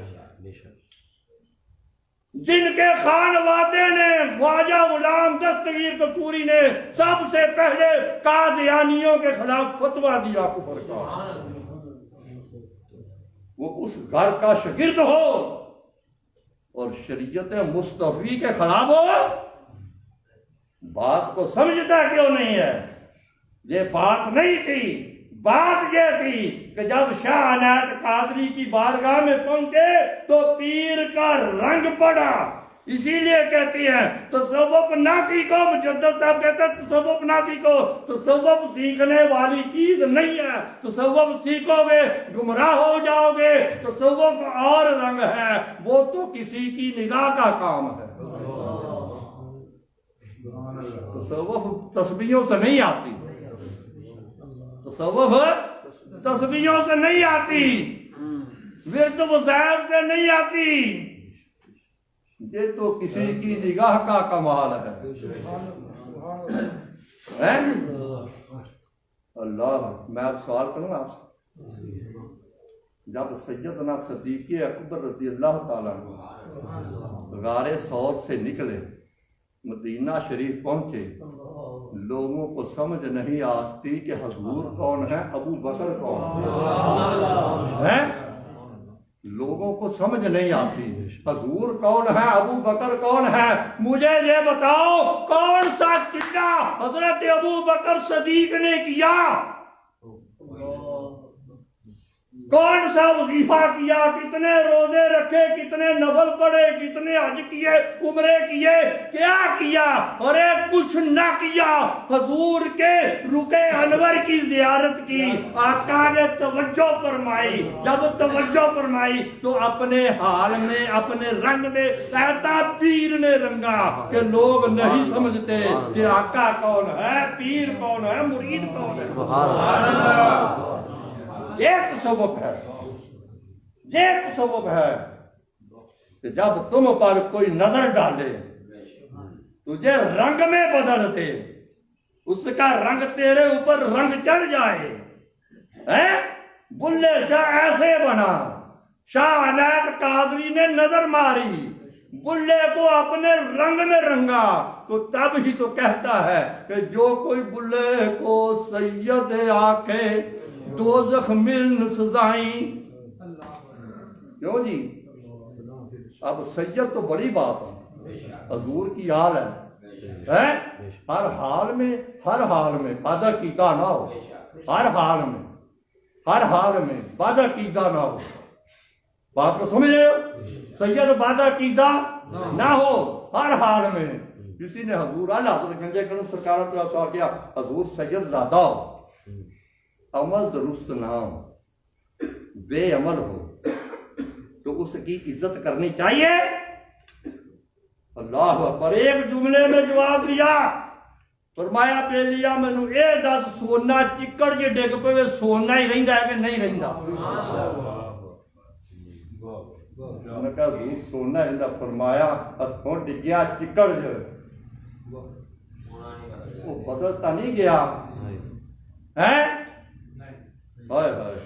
جن کے خانوادے نے خواجہ غلام دستگیر قصوری نے سب سے پہلے قادیانیوں کے خلاف فتویٰ دیا کفر کا وہ اس گھر کا شاگرد ہو اور شریعت مصطفی کے خلاف ہو، بات کو سمجھتا کیوں نہیں ہے؟ یہ بات نہیں تھی، بات یہ تھی کہ جب شاہ عنایت قادری کی بارگاہ میں پہنچے تو پیر کا رنگ پڑا۔ اسی لیے کہتی ہیں تصوف نہ سیکھو، مجدد صاحب کہتے ہیں تصوف نہ سیکھو، تصوف سیکھنے والی چیز نہیں ہے، تصوف سیکھو گے گمراہ ہو جاؤ گے۔ تصوف اور رنگ ہے، وہ تو کسی کی نگاہ کا کام ہے۔ تصوف تسبیحوں سے نہیں آتی، تصوف تسبیحوں سے نہیں آتی، ورد وظائف سے نہیں آتی، یہ تو کسی کی نگاہ کا کمال ہے۔ اللہ، میں اب سوال کروں آپ سے، جب سیدنا صدیق اکبر رضی اللہ تعالیٰ عنہ غار ثور سے نکلے، مدینہ شریف پہنچے، لوگوں کو سمجھ نہیں آتی کہ حضور کون ہے، ابو بکر کون ہے؟ لوگوں کو سمجھ نہیں آتی حضور کون ہے، ابو بکر کون ہے۔ مجھے یہ بتاؤ کون سا چلہ حضرت ابو بکر صدیق نے کیا؟ کون سا وظیفہ کیا؟ کتنے روزے رکھے، کتنے نفل پڑھے، کتنے حج کیے، عمرے کیے، کیا کیا؟ اور ایک کچھ نہ کیا۔ حضور کے رکے انور کی زیارت کی، آقا نے توجہ فرمائی، جب توجہ فرمائی تو اپنے حال میں، اپنے رنگ میں ایسا پیر نے رنگا کہ لوگ نہیں سمجھتے کہ آقا کون ہے، پیر کون ہے، مرید کون ہے۔ سبحان اللہ۔ یہ تصوف ہے، یہ تصوف ہے کہ جب تم پر کوئی نظر ڈالے تجھے رنگ میں بدل دے، اس کا رنگ تیرے اوپر رنگ چڑھ جائے۔ بلے شاہ ایسے بنا، شاہ عنایت قادری نے نظر ماری، بلے کو اپنے رنگ میں رنگا، تو تب ہی تو کہتا ہے کہ جو کوئی بلے کو سید آکے دوزخ ملن سزائیں۔ کیوں جی؟ اب سید تو بڑی بات ہے، حضور کی حال ہے، ہر حال میں، ہر حال میں بد عقیدہ نہ ہو، ہر حال میں، ہر حال میں بد عقیدہ نہ ہو۔ بات کو سمجھ رہے ہو؟ سید بد عقیدہ نہ ہو ہر حال میں۔ کسی نے حضور اعلیٰ حضرت گنج کرم سرکار کا سوال کیا، حضور سید زادہ ہو، عمل درست نہ ہو، بے عمل ہو تو اس کی عزت کرنی چاہیے؟ اللہ اکبر۔ ایک جملے میں جواب دیا، فرمایا پہ لیا مینو اے دس سونا چکڑ جی ڈگ پے سونا ہی رہندا ہے کہ نہیں رہندا؟ میں کہا حضور سونا ہی رہندا، فرمایا ہتھوں ڈگیا چکڑ جو وہ بدلتا نہیں گیا ہے۔ ہائے ہائے،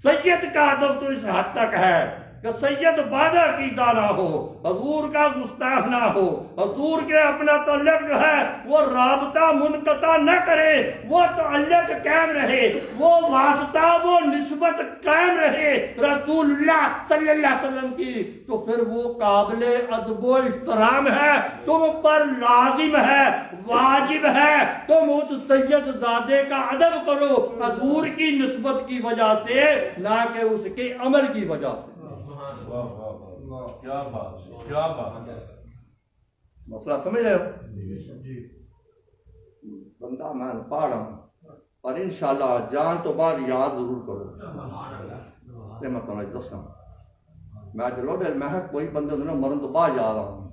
سید کا ادب تو اس حد تک ہے کہ سید بد عقیدہ نہ ہو، حضور کا گستاخ نہ ہو، حضور کے اپنا تعلق جو ہے وہ رابطہ منقطع نہ کرے، وہ تعلق قائم رہے، وہ واسطہ، وہ نسبت قائم رہے رسول اللہ صلی اللہ علیہ وسلم کی، تو پھر وہ قابل ادب و احترام ہے، تم پر لازم ہے، واجب ہے تم اس سید زادے کا ادب کرو، حضور کی نسبت کی وجہ سے، نہ کہ اس کے عمل کی وجہ سے۔ کیا بات، کیا بات، مسئلہ سمجھ رہے ہو؟ بندہ میں پڑھ رہا ہوں اور انشاءاللہ جان تو بعد یاد ضرور کرو۔ یہ میں تمہیں دساں، میں چلو دل میں کوئی بندے نے مرن تو بعد یاد آؤں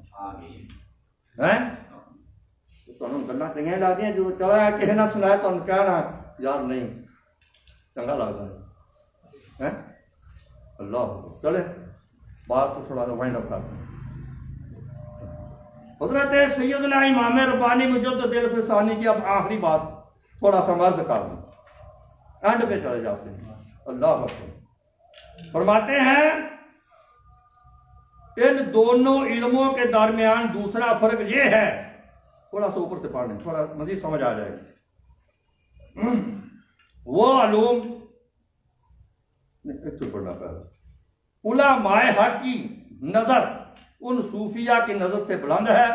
تمہیں گلا چنگیاں لگتی ہیں، جو چلا کسی نے سنایا تمہیں کہنا یار نہیں چنگا لگتا ہے۔ اللہ چلے بات کو تھوڑا سا وائنڈ اپ کرتے ہیں۔ حضرت سیدنا امام ربانی مجدد الفسانی کی اب آخری بات تھوڑا سا مرد کر دیں، اینڈ پہ چلے جاتے ہیں۔ اللہ اکبر۔ فرماتے ہیں ان دونوں علموں کے درمیان دوسرا فرق یہ ہے، تھوڑا سا اوپر سے پڑھ لیں تھوڑا مزید سمجھ آ جائے گی۔ وہ علوم اتنے پڑھنا پہلے علماء حق کی نظر ان صوفیہ کی نظر سے بلند ہے،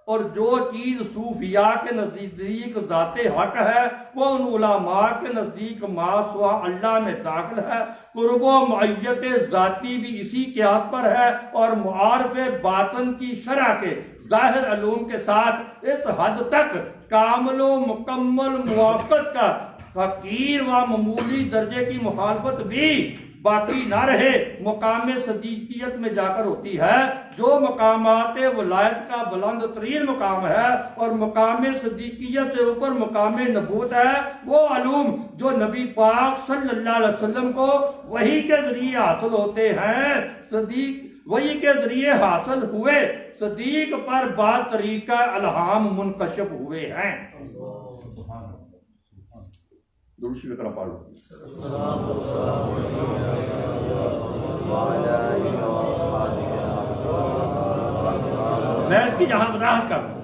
اور جو چیز صوفیاء کے نزدیک ذات حق ہے وہ ان علماء کے نزدیک ما سوا اللہ میں داخل ہے۔ قرب و معیت ذاتی بھی اسی قیاس پر ہے، اور معارف باطن کی شرح کے ظاہر علوم کے ساتھ اس حد تک کامل و مکمل موافقت کا حقیر و معمولی درجے کی مخالفت بھی باقی نہ رہے مقام صدیقیت میں جا کر ہوتی ہے، جو مقامات ولایت کا بلند ترین مقام ہے اور مقام صدیقیت سے اوپر مقام نبوت ہے۔ وہ علوم جو نبی پاک صلی اللہ علیہ وسلم کو وحی کے ذریعے حاصل ہوتے ہیں، صدیق وحی کے ذریعے حاصل ہوئے، صدیق پر بعد طریقہ الہام منکشف ہوئے ہیں۔ درود شریف کرنا پڑھ لو۔ میں اس کی جہاں وضاحت کر رہا ہوں،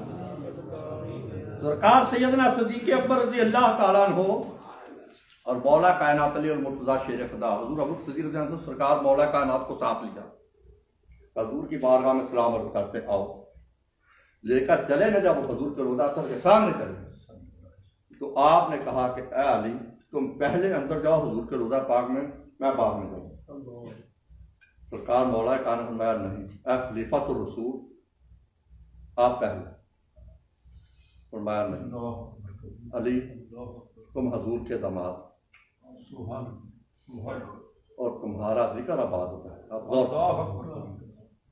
سرکار سیدنا صدیق اکبر رضی اللہ تعالیٰ عنہ اور مولا کائنات علی المرتضیٰ شیر خدا حضور ابو بکر صدیق رضی اللہ عنہ، سرکار مولا کائنات کو ساتھ لیا، حضور کی بارگاہ میں سلام عرض کرتے آؤ، لے کر چلے نہ جب حضور کے روضہ سر کے سامنے چلے تو آپ نے کہا کہ اے علی تم پہلے اندر جاؤ حضور کے روضہ پاک میں بعد میں جاؤں۔ سرکار مولا کائنات فرمایا نہیں، اے خلیفۃ الرسول آپ پہلے۔ فرمایا نہیں علی تم حضور کے داماد اور تمہارا ذکر آباد ہوتا ہے۔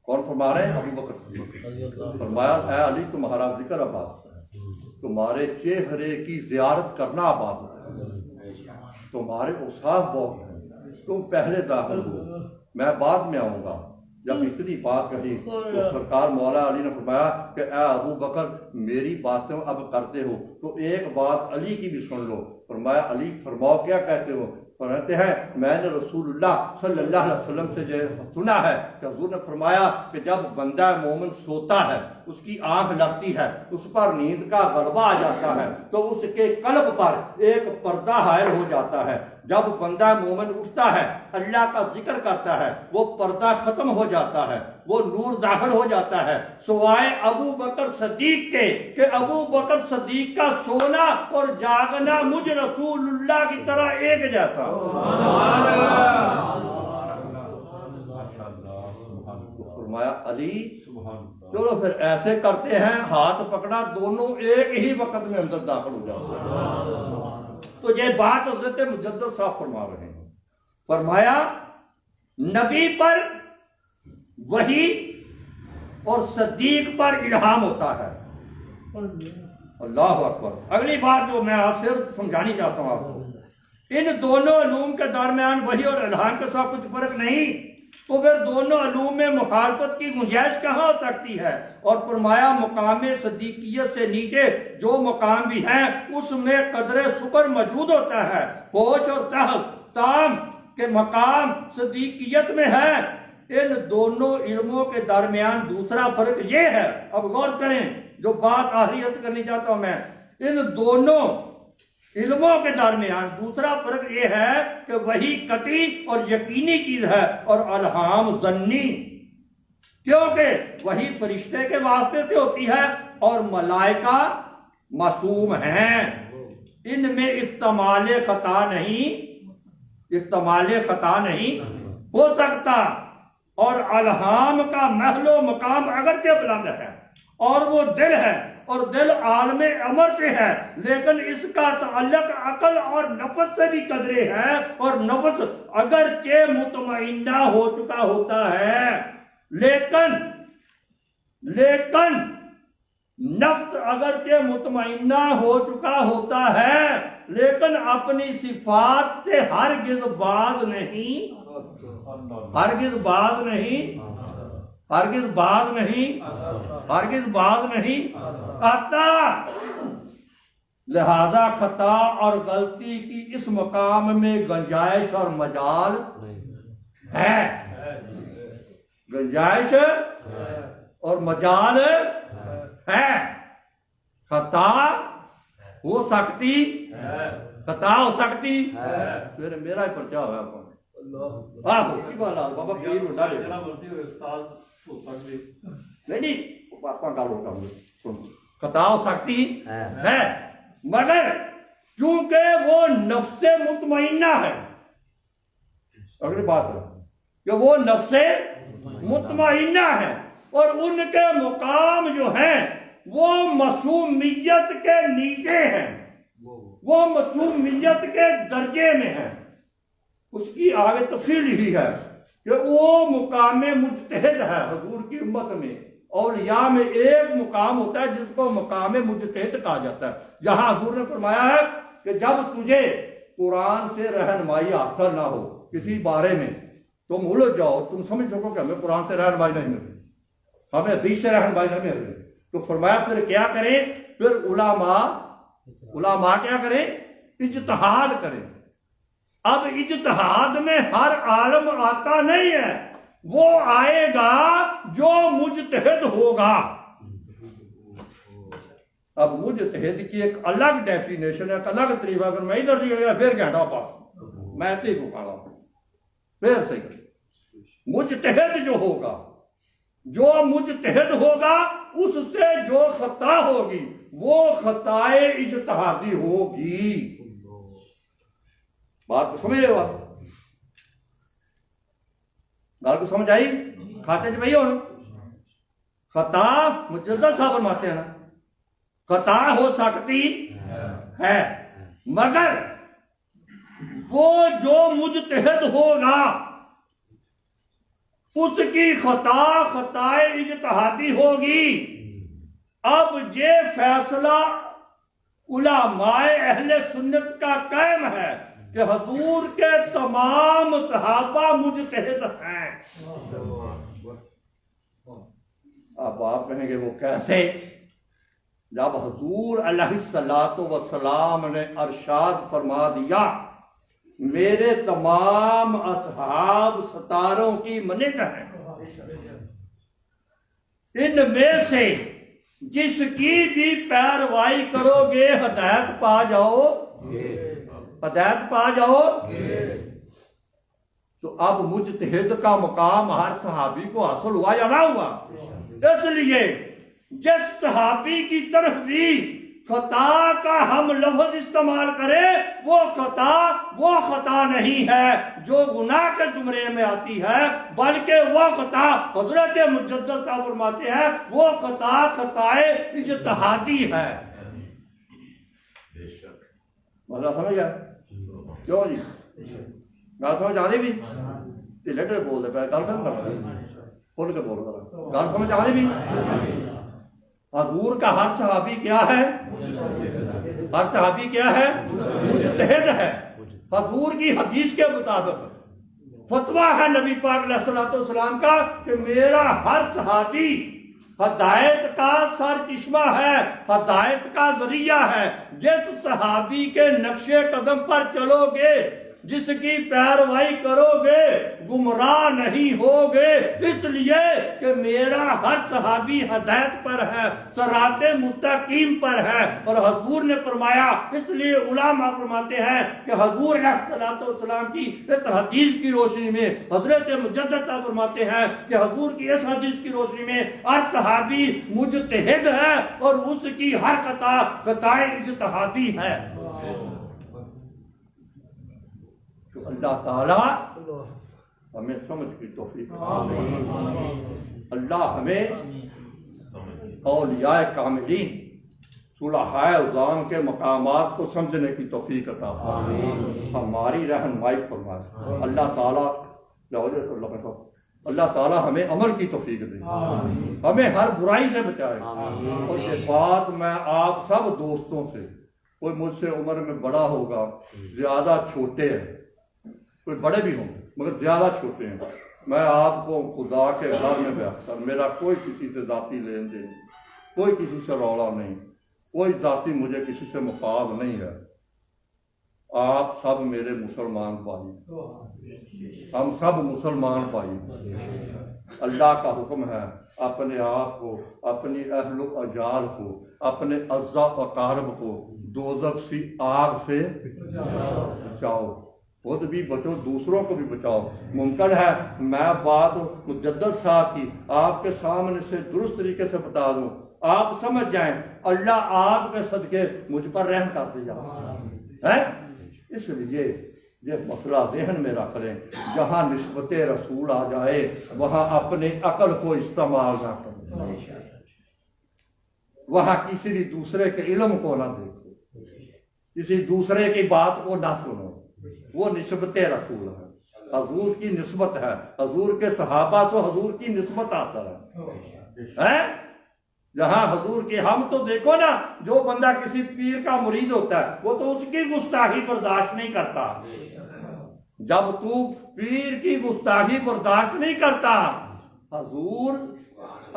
کون فرما رہے ہیں؟ ابو بکر صدیق۔ فرمایا اے علی تمہارا ذکر آباد ہوتا ہے، تمہارے چہرے کی زیارت کرنا آباد ہوتا ہے، تمہارے اوصاف بہت ہیں، تم پہلے داخل ہو میں بعد میں آؤں گا۔ جب اتنی بات کہی تو سرکار مولا علی نے فرمایا کہ اے ابو بکر میری باتیں اب کرتے ہو تو ایک بات علی کی بھی سن لو۔ فرمایا علی فرماؤ کیا کہتے ہو؟ فرماتے ہیں میں نے رسول اللہ صلی اللہ علیہ وسلم سے جو سنا ہے کہ حضور نے فرمایا کہ جب بندہ مومن سوتا ہے، اس کی آنکھ لگتی ہے، اس پر نیند کا غلبہ آ جاتا ہے تو اس کے قلب پر ایک پردہ حائل ہو جاتا ہے۔ جب بندہ مومن اٹھتا ہے، اللہ کا ذکر کرتا ہے، وہ پردہ ختم ہو جاتا ہے، وہ نور داخل ہو جاتا ہے، سوائے ابو بکر صدیق کے کہ ابو بکر صدیق کا سونا اور جاگنا مجھ رسول اللہ کی طرح ایک جیسا۔ فرمایا علی چلو پھر ایسے کرتے ہیں، ہاتھ پکڑا، دونوں ایک ہی وقت میں اندر داخل ہو جاتے ہیں۔ تو یہ بات حضرت مجدد صاحب فرما رہے ہیں۔ فرمایا نبی پر وحی اور صدیق پر الہام ہوتا ہے۔ اللہ اکبر۔ اگلی بات جو میں آپ سے سمجھانی چاہتا ہوں آپ کو، ان دونوں علوم کے درمیان وحی اور الہام کے ساتھ کچھ فرق نہیں، تو پھر دونوں علوم میں مخالفت کی گنجائش کہاں ہو سکتی ہے؟ اور فرمایا مقام صدیقیت سے نیچے جو مقام بھی ہیں اس میں قدر شکر موجود ہوتا ہے، ہوش اور تام کے مقام صدیقیت میں ہے۔ ان دونوں علموں کے درمیان دوسرا فرق یہ ہے، اب غور کریں جو بات آخری عرض کرنی چاہتا ہوں میں، ان دونوں علموں کے درمیان دوسرا فرق یہ ہے کہ وہی قطعی اور یقینی چیز ہے اور الہام ظنی، کیونکہ وہی فرشتے کے واسطے سے ہوتی ہے اور ملائکہ معصوم ہیں، ان میں احتمال خطا نہیں ہو سکتا، اور الہام کا محل و مقام اگرچہ بلند ہے اور وہ دل ہے اور دل عالم امر سے ہے، لیکن اس کا تعلق عقل اور نفس سے بھی قدرے ہے، اور نفس اگرچہ مطمئنہ ہو چکا ہوتا ہے لیکن نفس اگرچہ مطمئنہ ہو چکا ہوتا ہے لیکن اپنی صفات سے ہرگز باز نہیں آتا۔ لہذا خطا اور غلطی کی اس مقام میں گنجائش اور مجال ہے، گنجائش اور مجال ہے۔ خطا ہو سکتی پھر میرا ہی پرچہ ہوا آہو کی بالا بابا پیر ہوتا دے نہیں پاپا گل ہو کر خطا ہو سکتی ہے مگر کیونکہ وہ نفس مطمئنہ ہے، اگلی بات ہے کہ وہ نفس مطمئنہ ہے اور ان کے مقام جو ہیں وہ معصومیت کے نیچے ہیں، وہ معصومیت کے درجے میں ہیں۔ اس کی آگے تفصیل ہی ہے کہ وہ مقام مجتہد ہے حضور کی امت میں۔ اولیاء میں ایک مقام ہوتا ہے جس کو مقام مجتہد کہا جاتا ہے۔ جہاں حضور نے فرمایا ہے کہ جب تجھے قرآن سے رہنمائی حاصل نہ ہو کسی بارے میں، تم الجھ جاؤ، تم سمجھ سکو کہ ہمیں قرآن سے رہنمائی نہیں مل رہی، ہمیں حدیث سے رہنمائی نہیں مل رہی، تو فرمایا پھر کیا کریں؟ پھر علماء کیا کریں؟ اجتہاد کریں۔ اب اجتہاد میں ہر عالم آتا نہیں ہے، وہ آئے گا جو مجتہد ہوگا۔ اب مجتہد کی ایک الگ ڈیفینیشن ہے، ایک الگ طریقہ، اگر میں ادھر نکل گیا پھر گھنٹہ پاس میں تے کو کھانا پھر صحیح۔ مجتہد جو ہوگا، جو مجتہد ہوگا، اس سے جو خطا ہوگی وہ خطائے اجتہادی ہوگی۔ بات کو سمجھ رہے ہو آپ؟ گل کو سمجھ آئی؟ کھاتے چ پہی ہو نا؟ خطا مجدد صاحب فرماتے ہیں نا، خطا ہو سکتی ہے مگر وہ جو مجتہد ہوگا اس کی خطا خطائے اجتہادی ہوگی۔ اب یہ فیصلہ علماء اہل سنت کا قائم ہے کہ حضور کے تمام صحابہ مجتہد ہیں۔ اب آپ کہیں گے وہ کیسے؟ جب حضور علیہ السلام نے ارشاد فرما دیا میرے تمام اصحاب ستاروں کی مانند ہیں، ان میں سے جس کی بھی پیروائی کرو گے ہدایت پا جاؤ، ہدایت پا جاؤ۔ تو اب مجتہد کا مقام ہر صحابی کو حاصل ہوا یا نہ ہوا؟ اس لیے جس صحابی کی طرف بھی خطا کا ہم لفظ استعمال کریں وہ خطا نہیں ہے جو گناہ کے زمرے میں آتی ہے، بلکہ وہ خطا حضرت مجدد صاحب فرماتے ہیں وہ خطا خطائے اجتہادی ہے۔ مسئلہ سمجھ گیا؟ کیوں جی گل سمجھ آ رہی بھی؟ لیٹر بول دے پہ گل ختم کر کھول کے بول رہا گل سمجھ آ رہی بھی؟ حضور کا ہر صحابی کیا ہے؟ ہر صحابی کیا ہے؟ مجتہد ہے۔ حضور کی حدیث کے مطابق فتویٰ ہے نبی پاک علیہ السلام کا کہ میرا ہر صحابی ہدایت کا سر چشمہ ہے، ہدایت کا ذریعہ ہے۔ جس صحابی کے نقش قدم پر چلو گے، جس کی پیروائی کرو گے، گمراہ نہیں ہوگے، اس لیے کہ میرا ہر صحابی ہدایت پر ہے، صراط مستقیم پر ہے۔ اور حضور نے فرمایا، اس لیے علماء فرماتے ہیں کہ حضور علیہ السلام کی اس حدیث کی روشنی میں حضرت مجدد صاحب فرماتے ہیں کہ حضور کی اس حدیث کی روشنی میں ہر صحابی مجتہد ہے اور اس کی ہر خطا خطائے اجتہادی ہے۔ تو اللہ تعالی ہمیں سمجھ کی توفیق، اللہ ہمیں اولیاء کاملین صلحاء عظام کے مقامات کو سمجھنے کی توفیق عطا فرمائے، ہماری رہنمائی فرمائے۔ اللہ تعالی ہمیں عمل کی توفیق دے، ہمیں ہر برائی سے بچائے۔ اور یہ بات میں آپ سب دوستوں سے، کوئی مجھ سے عمر میں بڑا ہوگا، زیادہ چھوٹے ہیں، کوئی بڑے بھی ہوں مگر زیادہ چھوٹے ہیں، میں آپ کو خدا کے گھر میں بیٹھ کر، میرا کوئی کسی سے ذاتی لین دین، کوئی کسی سے رولا نہیں، کوئی ذاتی مجھے کسی سے مفاد نہیں ہے، آپ سب میرے مسلمان بھائی، ہم سب مسلمان بھائی۔ اللہ کا حکم ہے اپنے آپ کو، اپنی اہل و عیال کو، اپنے اعزاء و اقارب کو دوزخ سی آگ سے بچاؤ۔ خود بھی بچو دوسروں کو بھی بچاؤ. ممکن ہے میں بات مجدد صاحب کی آپ کے سامنے سے درست طریقے سے بتا دوں، آپ سمجھ جائیں اللہ آپ کے صدقے مجھ پر رحم کرتے جائے. اس لیے یہ مسئلہ ذہن میں رکھ لیں، جہاں نسبت رسول آ جائے وہاں اپنی عقل کو استعمال نہ کریں، وہاں کسی بھی دوسرے کے علم کو نہ دیکھو، کسی دوسرے کی بات کو نہ سنو. وہ نسبت رسول ہے، حضور کی نسبت ہے، حضور کے صحابہ تو حضور کی نسبت اثر ہے. جہاں حضور کی ہم تو دیکھو نا، جو بندہ کسی پیر کا مرید ہوتا ہے وہ تو اس کی گستاخی برداشت نہیں کرتا. جب تو پیر کی گستاخی برداشت نہیں کرتا، حضور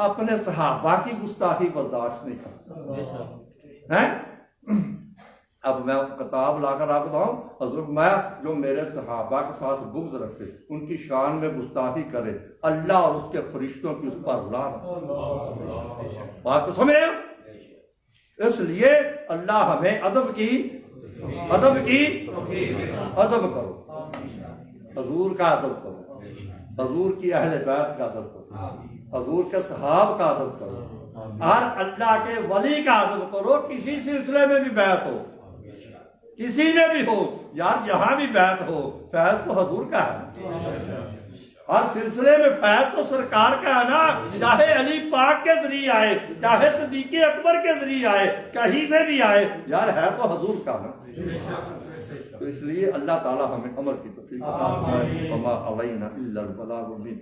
اپنے صحابہ کی گستاخی برداشت نہیں کرتا. اب میں کتاب لا کر آپ بتاؤں، حضور میں جو میرے صحابہ کے ساتھ بغض رکھے، ان کی شان میں گستاخی کرے، اللہ اور اس کے فرشتوں کی اس پر لعنت. بات کو سمجھ رہے ہو؟ اس لیے اللہ ہمیں ادب کرو، حضور کا ادب کرو، حضور کی اہل بیت کا ادب کرو، حضور کے صحاب کا ادب کرو، اور اللہ کے ولی کا ادب کرو. کسی سلسلے میں بھی بیعت ہو، کسی میں بھی ہو یار، جہاں بھی بیعت ہو، فیض تو حضور کا ہے. ہر سلسلے میں فیض تو سرکار کا ہے نا، چاہے علی پاک کے ذریعے آئے، چاہے صدیق اکبر کے ذریعے آئے، کہیں سے بھی آئے، یار ہے تو حضور کا نا. تو اس لیے اللہ تعالی ہمیں عمل کی توفیق عطا فرمائے. وما علینا الا البلاغ المبین.